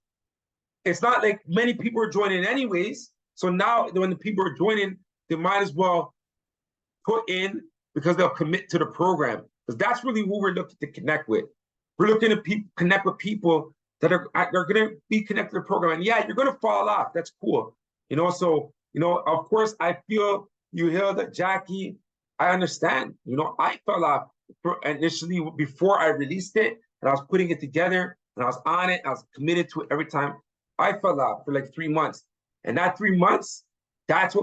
it's not like many people are joining anyways. So now when the people are joining, they might as well put in because they'll commit to the program. Because that's really who we're looking to connect with. We're looking to connect with people that are going to be connected to the program. And yeah, you're going to fall off. That's cool. So, of course, I feel you, Hilda, Jackie, I understand. I fell off initially before I released it, and I was putting it together, and I was on it. I was committed to it every time. I fell off for like 3 months. And that 3 months, that's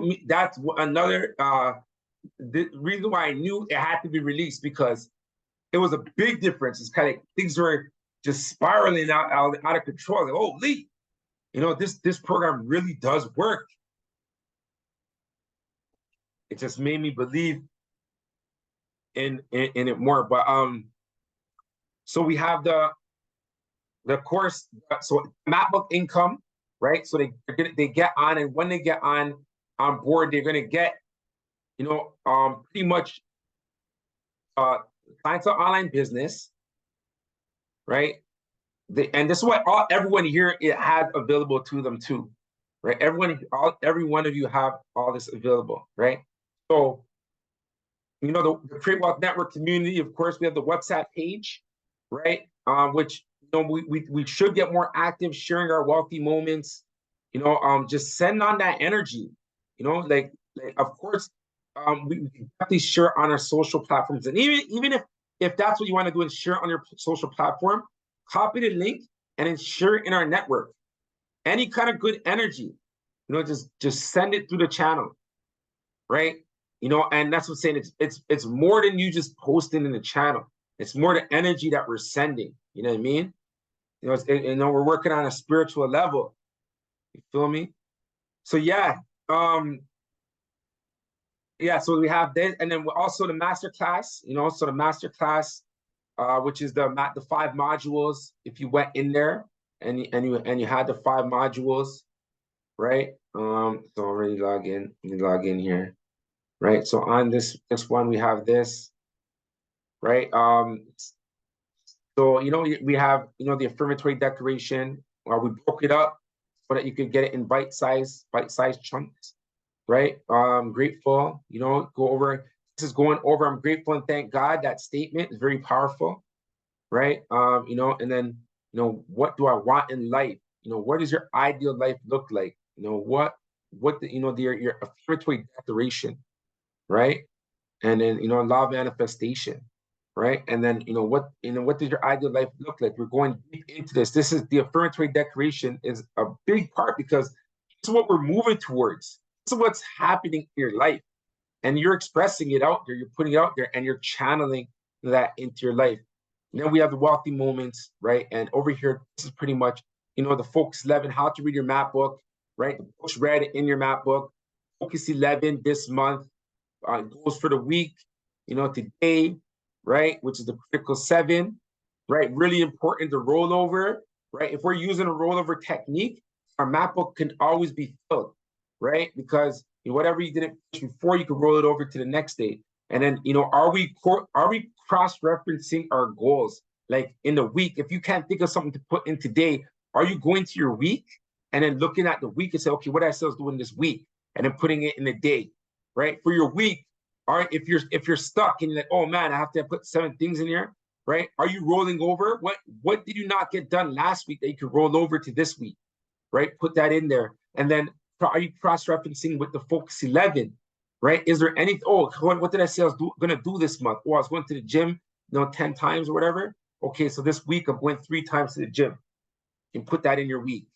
another the reason why I knew it had to be released, because it was a big difference. It's kind of things were just spiraling out of control. Like, holy, this program really does work. It just made me believe in it more. But so we have the course. So MapBook income, right? So they get on, and when they get on board, they're gonna get pretty much clientele online business, right? And this is what everyone here has available to them too, right? Every one of you have all this available, right? So, the Create Wealth Network community, of course, we have the WhatsApp page, right? Which we should get more active, sharing our wealthy moments. Just send on that energy. Like of course. We can definitely share on our social platforms, and even if that's what you want to do and share on your social platform, copy the link and then share it in our network. Any kind of good energy, just send it through the channel, right? And that's what I'm saying. It's more than you just posting in the channel. It's more the energy that we're sending. You know what I mean? We're working on a spiritual level. You feel me? So yeah. yeah, so we have this, and then also the master class, you know, so the master class, which is the 5 modules. If you went in there and you had the 5 modules, right? So already log in. Let me log in here, right? So on this one, we have this, right? So you know, we have, you know, the affirmatory declaration. We broke it up so that you could get it in bite-sized chunks, right? Grateful, you know, go over. This is going over. I'm grateful and thank God. That statement is very powerful, right? You know, and then, you know, what do I want in life? You know, what does your ideal life look like? You know, what the, you know, your affirmatory declaration, right? And then, you know, law of manifestation, right? And then, you know, what does your ideal life look like? We're going deep into this. This is the affirmatory declaration is a big part because this is what we're moving towards. This is what's happening in your life. And you're expressing it out there, you're putting it out there, and you're channeling that into your life. And then we have the wealthy moments, right? And over here, this is pretty much, you know, the Focus 11, how to read your map book, right? The books read in your map book. Focus 11 this month goes for the week, you know, today, right? Which is the critical 7, right? Really important to rollover, right? If we're using a rollover technique, our map book can always be filled, right? Because whatever you didn't finish before, you can roll it over to the next day. And then, you know, are we cross-referencing our goals? Like in the week, if you can't think of something to put in today, are you going to your week and then looking at the week and say, okay, what did I still doing this week? And then putting it in the day, right? For your week, all right, if you're stuck and you're like, oh man, I have to put 7 things in here, right? Are you rolling over? What did you not get done last week that you could roll over to this week, right? Put that in there. And then are you cross-referencing with the Focus 11, right? Is there any, oh, what did I say I was going to do this month? Oh, I was going to the gym, you know, 10 times or whatever. Okay, so this week I'm going 3 times to the gym. You can put that in your week,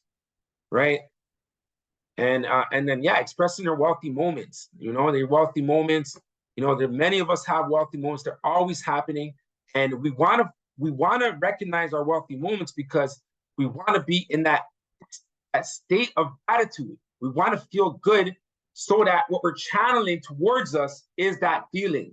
right? And then, yeah, expressing your wealthy moments, you know, the wealthy moments, you know, there many of us have wealthy moments. They're always happening. And we want to recognize our wealthy moments because we want to be in that state of gratitude. We want to feel good so that what we're channeling towards us is that feeling,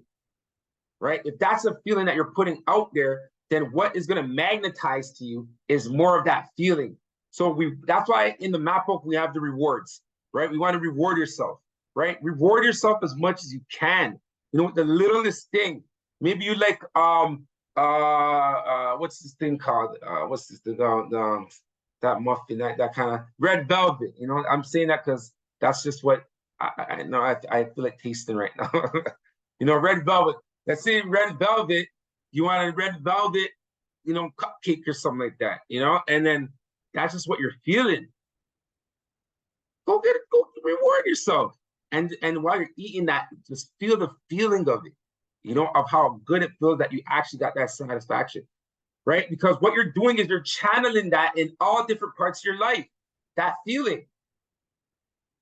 right? If that's a feeling that you're putting out there, then what is going to magnetize to you is more of that feeling. So that's why in the map book, we have the rewards, right? We want to reward yourself, right? Reward yourself as much as you can. You know, the littlest thing. Maybe you like, what's this thing called? What's this thing called? That muffin, that kind of red velvet. You know, I'm saying that because that's just what I know. I feel like tasting right now. You know, red velvet. Let's say red velvet. You want a red velvet, you know, cupcake or something like that. You know, and then that's just what you're feeling. Go get it. Go reward yourself. And while you're eating that, just feel the feeling of it. You know, of how good it feels that you actually got that satisfaction. Right? Because what you're doing is you're channeling that in all different parts of your life. That feeling,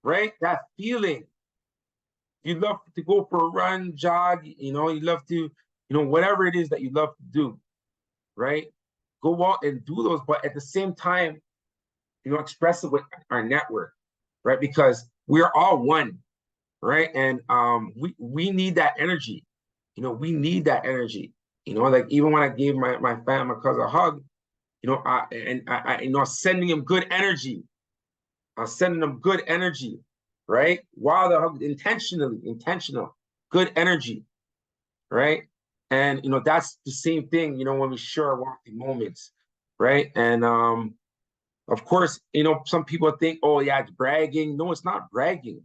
right? That feeling. You love to go for a run, jog, you know, you love to, you know, whatever it is that you love to do, right? Go out and do those, but at the same time, you know, express it with our network, right? Because we're all one, right? And we need that energy. You know, we need that energy. You know, like even when I gave my cousin a hug, you know, I you know, sending him good energy. I'm sending them good energy, right? While the hug, intentional, good energy, right? And you know, that's the same thing, you know, when we share our wealthy moments, right? And of course, you know, some people think, oh yeah, it's bragging. No, it's not bragging,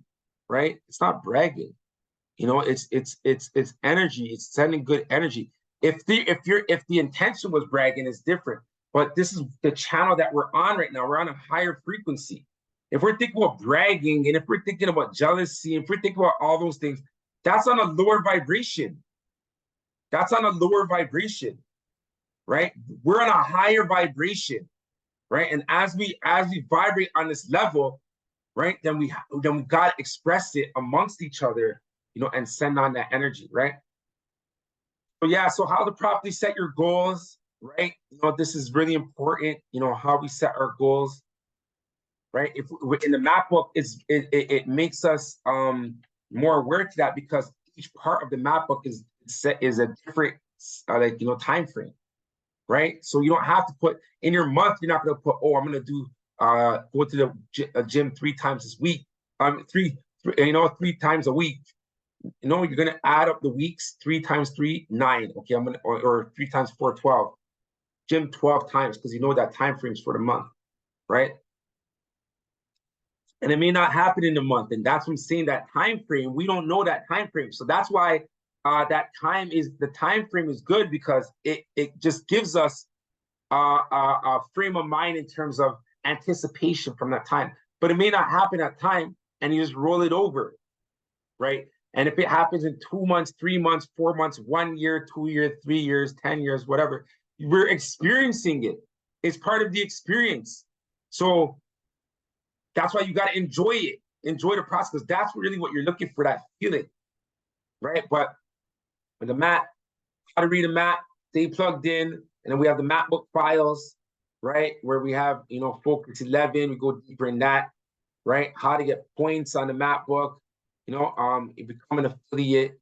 right? It's not bragging. You know, it's energy. It's sending good energy. If the intention was bragging, it's different. But this is the channel that we're on right now. We're on a higher frequency. If we're thinking about bragging, and if we're thinking about jealousy, if we're thinking about all those things, that's on a lower vibration. That's on a lower vibration, right? We're on a higher vibration, right? And as we vibrate on this level, right, then we got to express it amongst each other, you know, and send on that energy, right? So yeah, so how to properly set your goals, right? You know, this is really important, you know, how we set our goals, right? If in the map book, it makes us, you more aware to that because each part of the map book is a different time frame, right? So you don't have to put in your month. You're not going to put, oh, I'm going to do go to the gym 3 times this week. Three times a week. You're going to add up the weeks. 3 times 3, 9. Okay, I'm going to or 3 times 4, 12. Gym 12 times because you know that time frames for the month, right? And it may not happen in a month, and that's what I'm saying. That time frame, we don't know that time frame, so that's why the time frame is good because it just gives us a frame of mind in terms of anticipation from that time. But it may not happen at time, and you just roll it over, right? And if it happens in 2 months, 3 months, 4 months, 1 year, 2 years, 3 years, 10 years, whatever, we're experiencing it. It's part of the experience. So that's why you got to enjoy it, enjoy the process, because that's really what you're looking for, that feeling, right? But with the map, how to read a map, stay plugged in, and then we have the map book files, right? Where we have, Focus 11, we go deeper in that, right? How to get points on the map book, you become an affiliate,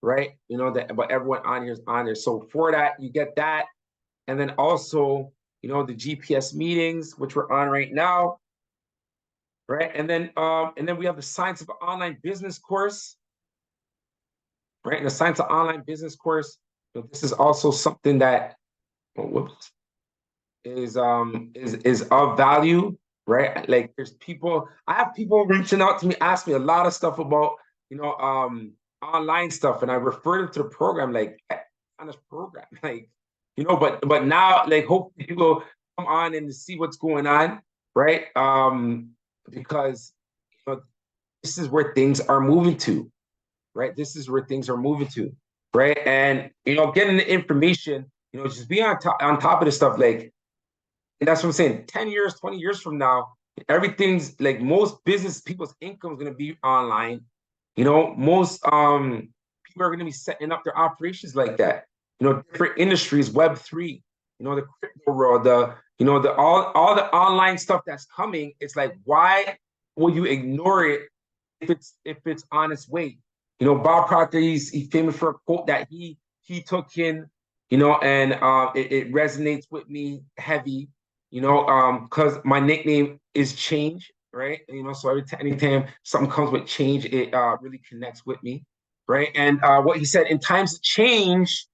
right? But everyone on here is on there. So for that, you get that. And then also, the GPS meetings, which we're on right now, right? And then we have the Science of Online Business course, right? And the Science of Online Business course, this is also something that, is of value, right? Like I have people reaching out to me, ask me a lot of stuff about, online stuff, and I refer them to the program, like on this program, like, but now, like, hopefully people come on and see what's going on, right? Because this is where things are moving to, right? This is where things are moving to, right? And getting the information, just be on top of this stuff, like, and that's what I'm saying. 10 years, 20 years from now, everything's like, most business people's income is going to be online. Most people are going to be setting up their operations like that. Different industries, Web3, the crypto world, all the online stuff that's coming. It's like, why will you ignore it if it's on its way? Bob Proctor, he's famous for a quote that he took in, and it resonates with me heavy. Because my nickname is Change, right? So anytime something comes with change, it really connects with me, right? And what he said, in times of change,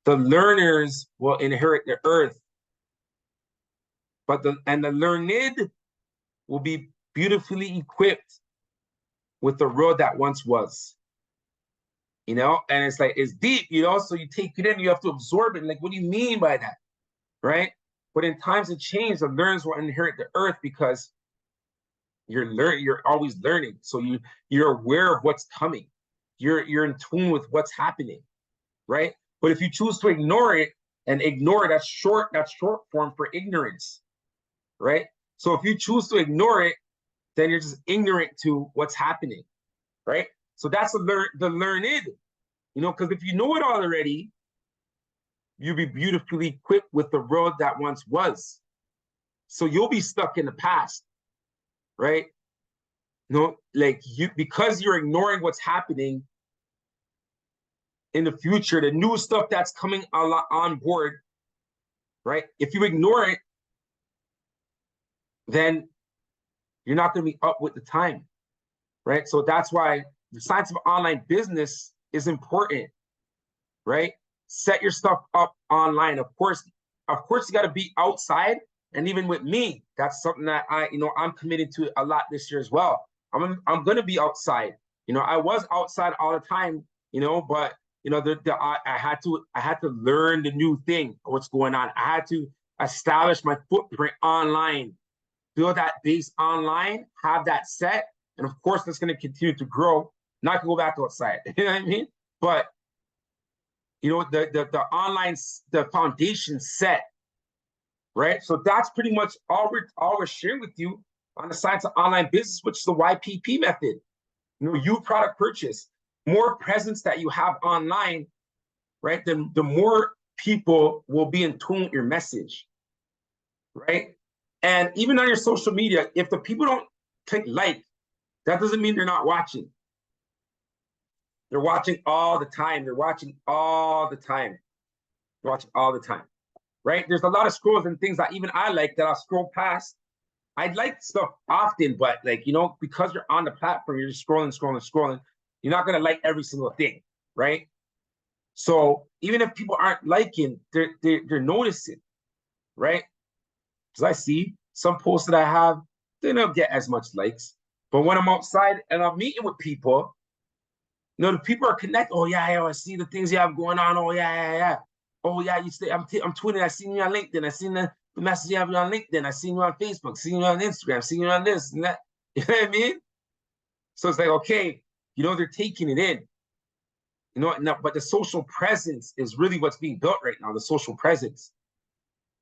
the learners will inherit the earth, but the learned will be beautifully equipped with the road that once was. And it's like, it's deep, so you take it in, you have to absorb it. Like, what do you mean by that, right? But in times of change, the learners will inherit the earth because you're always learning. So you're aware of what's coming. You're in tune with what's happening, right? But if you choose to ignore it, that's short form for ignorance, right? So if you choose to ignore it, then you're just ignorant to what's happening, right? So that's the learned, because if you know it already, you'll be beautifully equipped with the road that once was. So you'll be stuck in the past, right? Because you're ignoring what's happening in the future, the new stuff that's coming on board, right? If you ignore it, then you're not going to be up with the time, right? So that's why the Science of Online Business is important, right? Set your stuff up online. Of course, you got to be outside. And even with me, that's something that I'm committed to a lot this year as well. I'm going to be outside. I was outside all the time, but I had to learn the new thing, what's going on. I had to establish my footprint online, build that base online, have that set. And of course, that's going to continue to grow. Not to go back outside. You know what I mean? But the online, the foundation set, right? So that's pretty much all we're sharing with you on the Science of Online Business, which is the YPP method. You product purchase, more presence that you have online, right? Then the more people will be in tune with your message, right? And even on your social media, if the people don't click like, that doesn't mean they're not watching. They're watching all the time. They're watching all the time. They're watching all the time, right? There's a lot of scrolls and things that even I like that I'll scroll past. I like stuff often, but like, you know, because you're on the platform, you're just scrolling, scrolling, scrolling. You're not going to like every single thing, right? So even if people aren't liking, they're noticing, right? Because I see some posts that I have, they don't get as much likes. But when I'm outside and I'm meeting with people, you know, the people are connected. Oh yeah, I see the things you have going on. Oh yeah. Oh yeah, you stay. I'm tweeting. I seen you on LinkedIn. I seen the message you have on LinkedIn. I seen you on Facebook. Seen you on Instagram. Seen you on this and that. You know what I mean? So it's like, okay, you know, they're taking it in. You know, now, but the social presence is really what's being built right now. The social presence,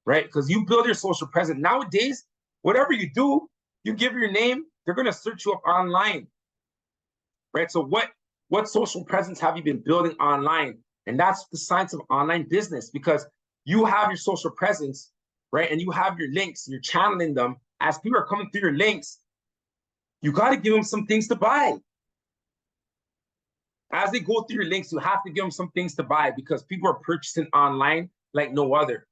right? Because you build your social presence nowadays. Whatever you do, you give your name. They're gonna search you up online, right? So what social presence have you been building online? And that's the science of online business, because you have your social presence, right? And you have your links, you're channeling them. As people are coming through your links, you got to give them some things to buy. As they go through your links, you have to give them some things to buy, because people are purchasing online like no other,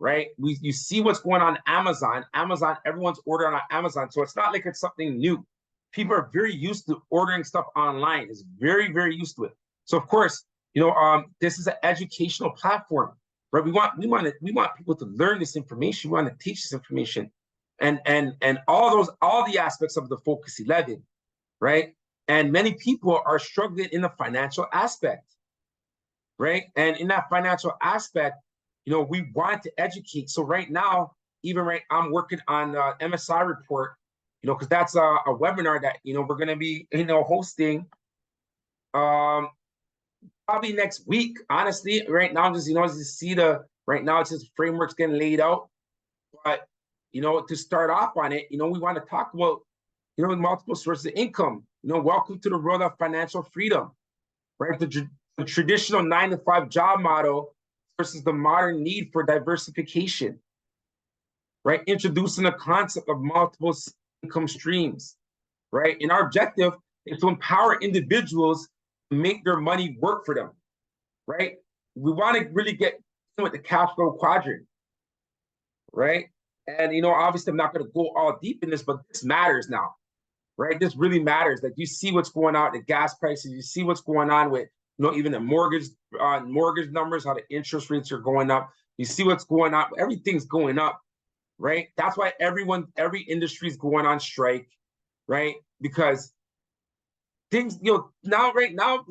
right? You see what's going on Amazon. Everyone's ordering on Amazon. So it's not like it's something new. People are very used to ordering stuff online. It's very, very used to it. So of course, you know, this is an educational platform, right? We want people to learn this information. We want to teach this information, and all the aspects of the Focus 11, right? And many people are struggling in the financial aspect, right? And in that financial aspect, you know, we want to educate. So right now, I'm working on the MSI report, you know, because that's a webinar that, you know, we're going to be, you know, hosting probably next week. Honestly, right now, just, you know, right now it's just frameworks getting laid out. But, you know, to start off on it, you know, we want to talk about, you know, multiple sources of income. You know, welcome to the world of financial freedom, right? The traditional 9-to-5 job model versus the modern need for diversification, right? Introducing the concept of multiple income streams, right? And our objective is to empower individuals to make their money work for them, right? We want to really get with the cash flow quadrant, right? And, you know, obviously I'm not going to go all deep in this, but this matters now, right? This really matters. Like, you see what's going on, the gas prices, you see what's going on with, you know, even the mortgage numbers, how the interest rates are going up. You see what's going on. Everything's going up, right? That's why every industry is going on strike, right? Because things, you know, right now,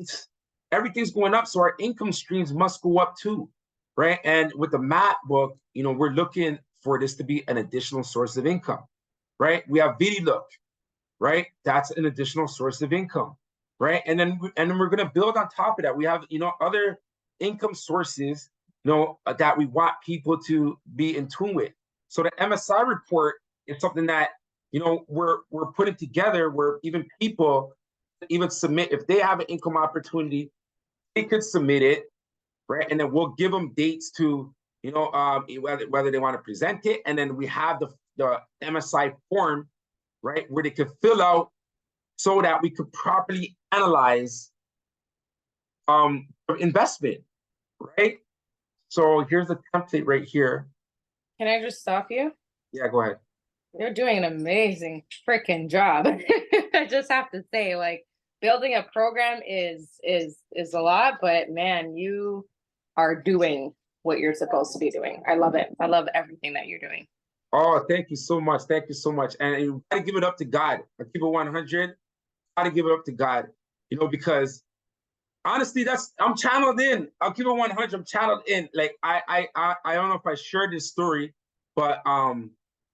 everything's going up. So our income streams must go up too, right? And with the MAP book, you know, we're looking for this to be an additional source of income, right? We have VidiLook, right? That's an additional source of income, right? And then we're going to build on top of that. We have, you know, other income sources, you know, that we want people to be in tune with. So the MSI report is something that, you know, we're putting together, where even people even submit, if they have an income opportunity, they could submit it, right? And then we'll give them dates to, you know, whether they want to present it. And then we have the MSI form, right, where they could fill out so that we could properly analyze investment, right? So here's the template right here. Can I just stop you? Yeah, go ahead. You're doing an amazing freaking job. I just have to say, like, building a program is a lot, but man, you are doing what you're supposed to be doing. I love it. I love everything that you're doing. Oh, thank you so much. Thank you so much. And you gotta give it up to God. I keep it 100. Gotta give it up to God, you know, because honestly, I'm channeled in. I'll keep it 100. I'm channeled in. Like, I don't know if I shared this story, but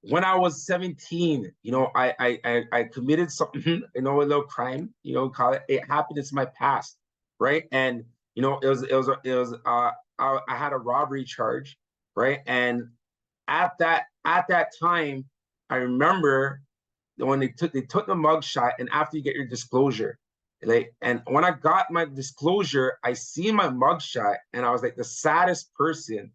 when I was 17, you know, I committed something, you know, a little crime, you know, call it. It happened. It's my past, right? And you know, I had a robbery charge, right? And at that time, I remember when they took the mugshot, and after you get your disclosure, like, and when I got my disclosure, I see my mugshot, and I was like the saddest person,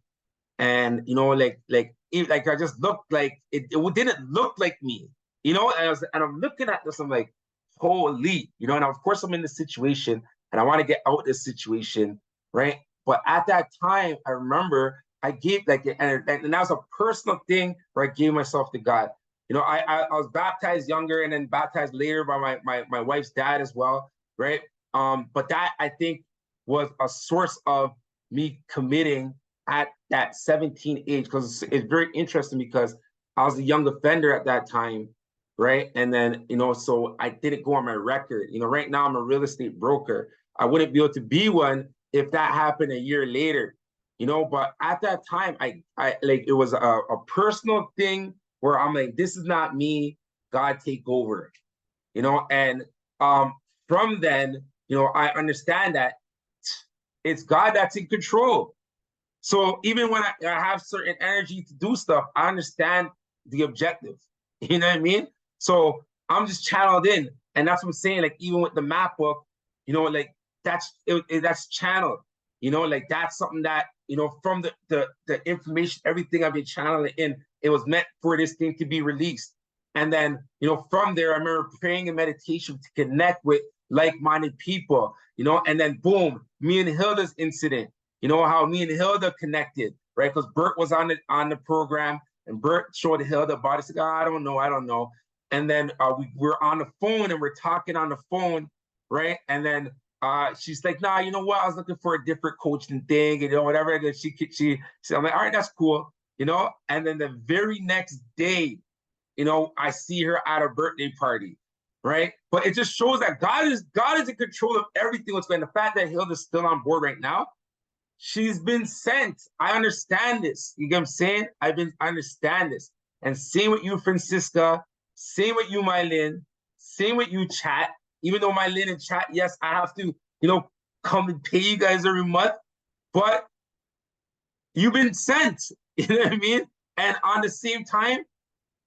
and you know, like I just looked like it didn't look like me, you know. And I'm looking at this, I'm like, holy, you know. And of course, I'm in the situation, and I want to get out of this situation, right? But at that time, I remember I gave like, and that was a personal thing where I gave myself to God. You know, I was baptized younger and then baptized later by my wife's dad as well, right? But that I think was a source of me committing at that 17 age, because it's very interesting because I was a young offender at that time, right? And then, you know, so I didn't go on my record. You know, right now I'm a real estate broker. I wouldn't be able to be one if that happened a year later, you know, but at that time, I like, it was a personal thing where I'm like, this is not me, God take over, you know? And from then, you know, I understand that it's God that's in control. So even when I have certain energy to do stuff, I understand the objective. You know what I mean? So I'm just channeled in, and that's what I'm saying. Like even with the map book, you know, like that's channeled. You know, like that's something that, you know, from the information, everything I've been channeling in, it was meant for this thing to be released. And then, you know, from there, I remember praying in meditation to connect with like-minded people. You know, and then boom, me and Hilda's incident. You know how me and Hilda connected, right? Because Bert was on the program, and Bert showed Hilda about it. Said, oh, I don't know. And then we're on the phone and we're talking on the phone, right? And then she's like, nah, you know what? I was looking for a different coaching thing, you know, whatever. And then she said, I'm like, all right, that's cool, you know. And then the very next day, you know, I see her at a birthday party, right? But it just shows that God is in control of everything. What's going. The fact that Hilda's still on board right now. She's been sent. I understand this. You get what I'm saying? I understand this. And same with you, Francisca. Same with you, Mylin. Same with you, Chat. Even though Mylin and Chat, yes, I have to, you know, come and pay you guys every month. But you've been sent. You know what I mean? And on the same time,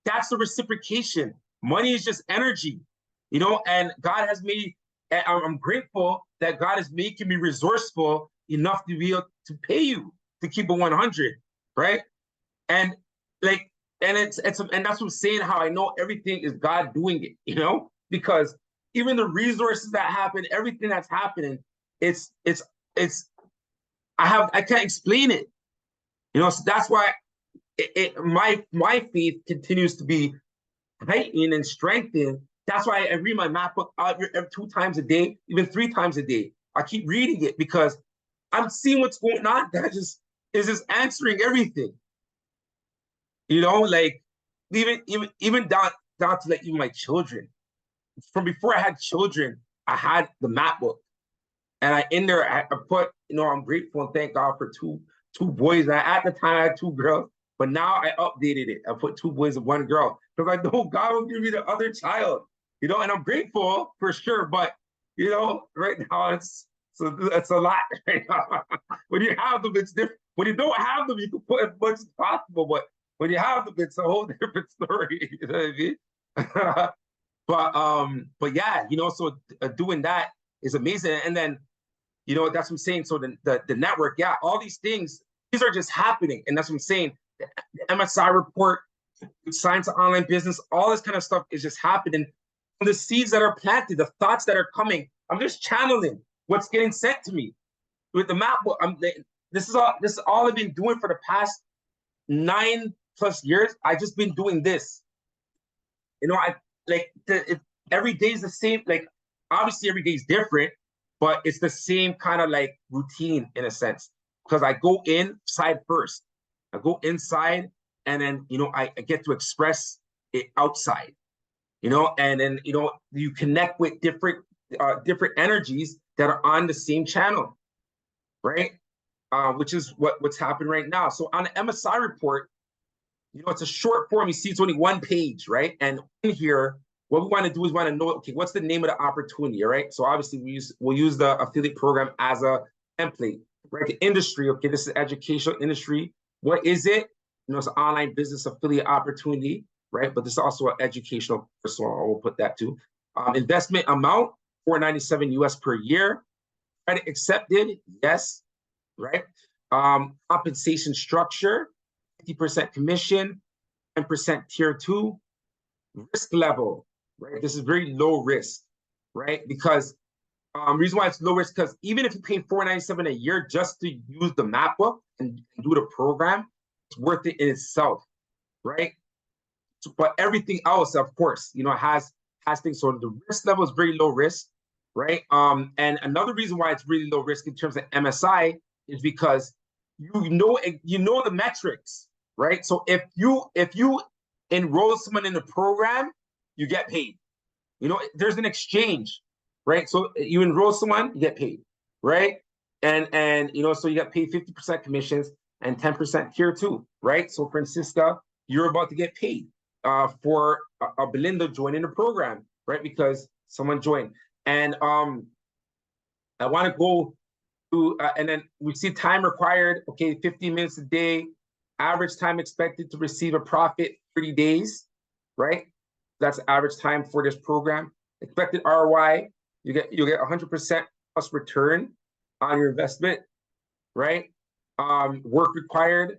that's the reciprocation. Money is just energy, you know, and God has made, I'm grateful that God is making me resourceful enough to be able to pay you to keep it 100, right? And like, and it's and that's what I'm saying, how I know everything is God doing it, you know, because even the resources that happen, everything that's happening, it's I can't explain it, you know. So that's why my faith continues to be heightened and strengthened. That's why I read my map book 2 times a day, even 3 times a day. I keep reading it because I'm seeing what's going on. That is just answering everything. You know, like even down to like even my children. From before I had children, I had the map book, and I put, you know, I'm grateful and thank God for two boys. And at the time I had 2 girls, but now I updated it. I put 2 boys and 1 girl because I know God will give me the other child. You know, and I'm grateful for sure. But you know, right now it's a lot. Right now. When you have them, it's different. When you don't have them, you can put as much as possible. But when you have them, it's a whole different story. You know what I mean? But yeah, you know, so doing that is amazing. And then, you know, that's what I'm saying. So the network, yeah, all these things, these are just happening. And that's what I'm saying. The MSI report, Science of Online Business, all this kind of stuff is just happening. The seeds that are planted, the thoughts that are coming, I'm just channeling what's getting sent to me with the map. This is all I've been doing for the past 9+ years. I've just been doing this. You know, every day is the same. Like, obviously every day is different, but it's the same kind of like routine in a sense, because I go inside first. I go inside, and then, you know, I get to express it outside, you know, and then, you know, you connect with different energies that are on the same channel, right? Which is what's happening right now. So on the MSI report, you know, it's a short form. You see, it's only 1 page, right? And in here, what we want to do is want to know, okay, what's the name of the opportunity, right? So obviously we'll use the affiliate program as a template, right? The industry, okay, this is educational industry. What is it? You know, it's an online business affiliate opportunity, right? But this is also an educational, so I will put that too. Investment amount, $497 US per year. Credit accepted, yes, right? Compensation structure, 50% commission, 10% tier 2. Risk level, right? This is very low risk, right? Because Reason why it's low risk, because even if you pay $497 a year just to use the map book and do the program, it's worth it in itself, right? So, but everything else, of course, has things. So the risk level is very low risk, right? And another reason why it's really low risk in terms of MSI is because you know the metrics, right? So if you enroll someone in the program, you get paid. There's an exchange, right? So you enroll someone, you get paid, right? And so you get paid 50% commissions and 10% tier 2, right? So Francisca, you're about to get paid for Belinda joining the program, right? Because someone joined. And I want to go to, and then we see time required, okay, 15 minutes a day, average time expected to receive a profit, 30 days, right? That's average time for this program. Expected ROI, you'll get 100% plus return on your investment, right? Work required,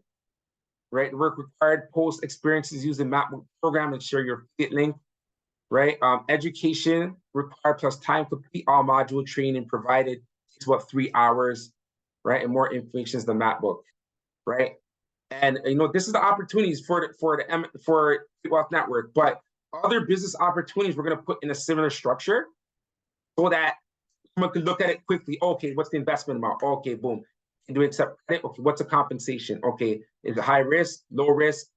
right? Work required, post experiences using MapBook program and share your affiliate link, right? Education required plus time complete all module training provided. Takes about 3 hours, right? And more information is the MapBook, right? And this is the opportunities for Wealth Network, but other business opportunities we're going to put in a similar structure so that someone can look at it quickly. Okay, what's the investment amount? Okay, boom. Do we accept credit? Okay, what's the compensation? Okay, is it high risk, low risk?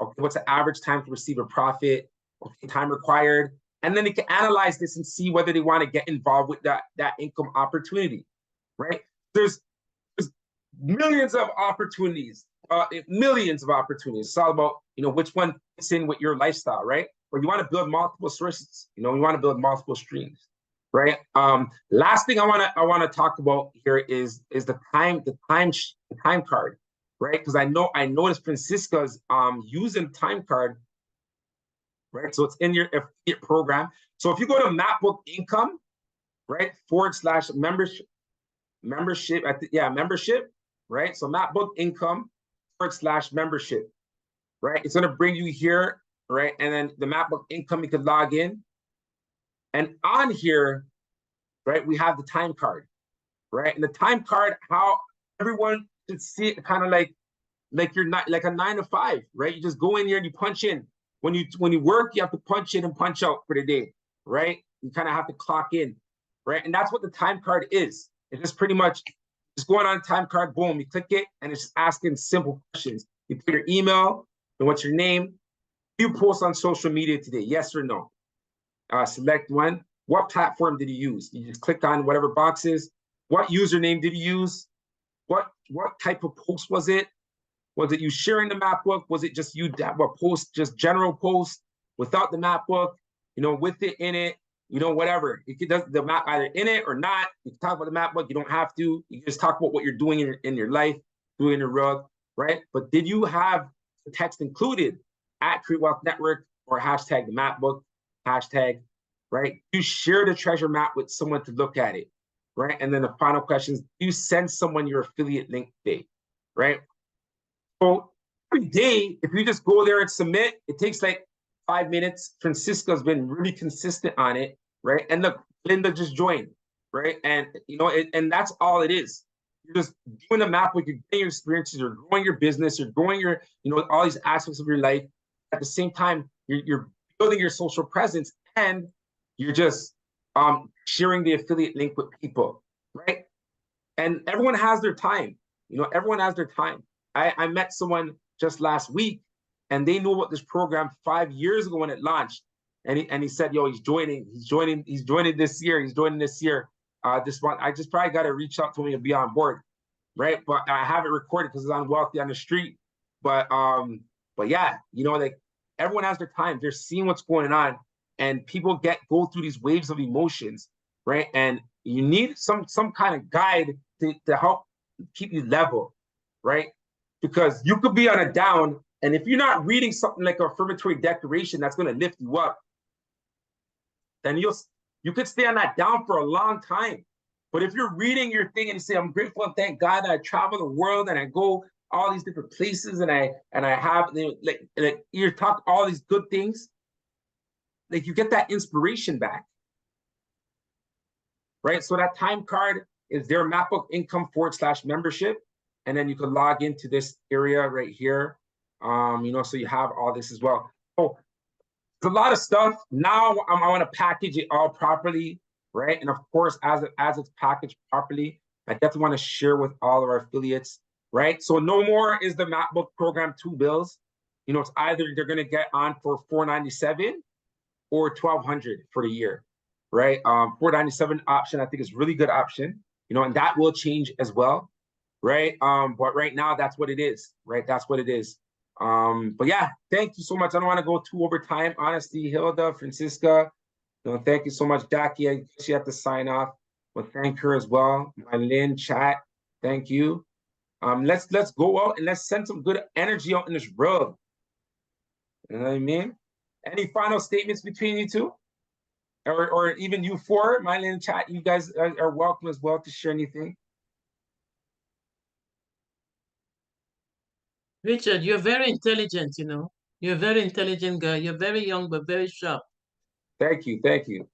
Okay, what's the average time to receive a profit? Okay, time required. And then they can analyze this and see whether they want to get involved with that income opportunity, right? There's millions of opportunities, millions of opportunities. It's all about, which one fits in with your lifestyle, right? Or you want to build multiple sources, you want to build multiple streams, right? Last thing I want to talk about here is the time card, right? Because I noticed Francisca's using time card, right? So it's in your affiliate program. So if you go to MapBook Income, right, / membership, membership, right? So MapBook Income / membership, right? It's going to bring you here, right? And then the MapBook Income, you can log in. And on here, right, we have the time card, right? And the time card, how everyone should see it kind of like you're not like a 9 to 5, right? You just go in here and you punch in. When you work, you have to punch in and punch out for the day, right? You kind of have to clock in, right? And that's what the time card is. It's just pretty much just going on time card, boom, you click it, and it's just asking simple questions. You put your email, and what's your name? You post on social media today, yes or no? Select one. What platform did you use? You just click on whatever boxes. What username did you use? What type of post was it? Was it you sharing the MapBook? Was it just you that were post, just general post without the MapBook, with it in it, whatever. You can the map either in it or not. You can talk about the MapBook. You don't have to. You can just talk about what you're doing in your life, doing your rug, right? But did you have the text included at Create Wealth Network or hashtag the MapBook, hashtag, right? You share the treasure map with someone to look at it, right? And then the final question is, do you send someone your affiliate link today, right? So every day, if you just go there and submit, it takes like 5 minutes. Francisca's been really consistent on it, right? And look, Linda just joined, right? And and that's all it is. You're just doing the map with your experiences, you're growing your business, you're growing your, all these aspects of your life. At the same time, you're building your social presence and you're just sharing the affiliate link with people, right? And everyone has their time. Everyone has their time. I met someone just last week, and they knew about this program 5 years ago when it launched. And he said, "Yo, he's joining this year. He's joining this year. This month. I just probably got to reach out to him and be on board, right? But I have it recorded because it's on Wealthy on the Street. But yeah, like everyone has their time. They're seeing what's going on, and people go through these waves of emotions, right? And you need some kind of guide to help keep you level, right? Because you could be on a down, and if you're not reading something like a affirmatory declaration that's going to lift you up, then you could stay on that down for a long time. But if you're reading your thing and you say, "I'm grateful and thank God that I travel the world and I go all these different places and I have like you talk all these good things," like you get that inspiration back. right? So that time card is their MacBook income /membership. And then you can log into this area right here. So you have all this as well. So it's a lot of stuff. Now I want to package it all properly, right? And of course, as it's packaged properly, I definitely want to share with all of our affiliates, right? So no more is the MacBook program 2 bills. It's either they're going to get on for $497 or $1,200 for the year, right? $497 option, I think is a really good option, and that will change as well, right? But right now, that's what it is, right? That's what it is. But yeah, thank you so much. I don't want to go too over time. Honestly, Hilda, Francisca, thank you so much. Jackie, I guess you have to sign off, but thank her as well. Mylin, chat, thank you. Let's go out and let's send some good energy out in this world. You know what I mean? Any final statements between you two? Or even you four, Mylin, chat, you guys are welcome as well to share anything. Richard, you're very intelligent, You're a very intelligent guy. You're very young, but very sharp. Thank you. Thank you.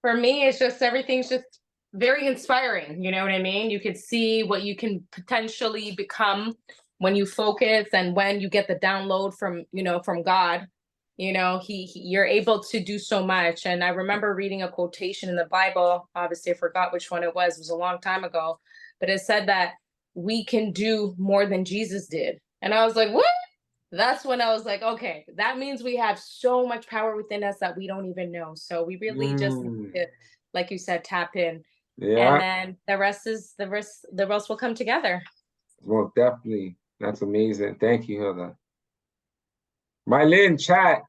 For me, it's just everything's just very inspiring. You know what I mean? You could see what you can potentially become when you focus and when you get the download from, from God. You're able to do so much. And I remember reading a quotation in the Bible. Obviously, I forgot which one it was. It was a long time ago. But it said that we can do more than Jesus did. And I was like, what? That's when I was like, okay, that means we have so much power within us that we don't even know. So we really just need to, like you said, tap in. Yeah. And then the rest will come together. Well, definitely. That's amazing. Thank you, Hilda. Mylin, chat.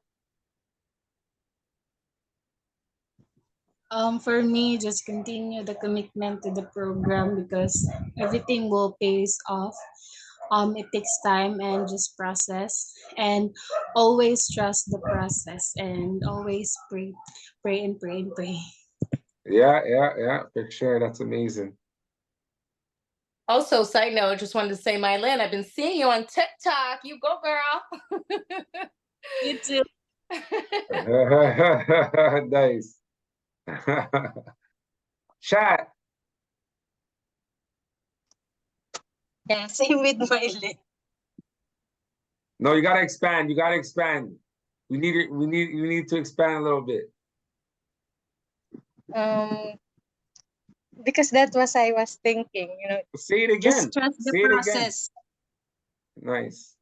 For me, just continue the commitment to the program because everything will pays off. It takes time and just process, and always trust the process, and always pray and pray and pray. Yeah, for sure. That's amazing. Also, side note, just wanted to say, Mylin, I've been seeing you on TikTok. You go, girl. You too. Nice. Chat. Yeah, same with Mylin. No, you gotta expand. You gotta expand. We need to expand a little bit. Because that was I was thinking, Say it again. just trust the Say it again. process. Nice.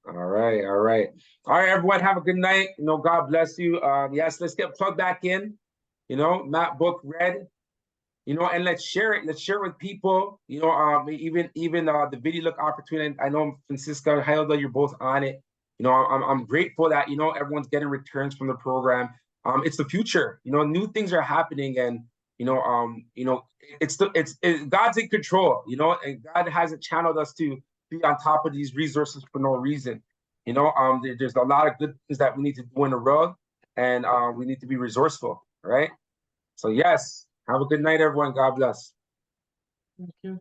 All right. All right, everyone. Have a good night. God bless you. Yes, let's get plugged back in. MacBook Red. And let's share it. Let's share it with people. Even the Video Look opportunity. I know Francisca, Hilda, you're both on it. I'm grateful that everyone's getting returns from the program. It's the future. New things are happening, and it's God's in control. And God hasn't channeled us to be on top of these resources for no reason. There's a lot of good things that we need to do in the world, and we need to be resourceful, right? So yes, have a good night, everyone. God bless. Thank you.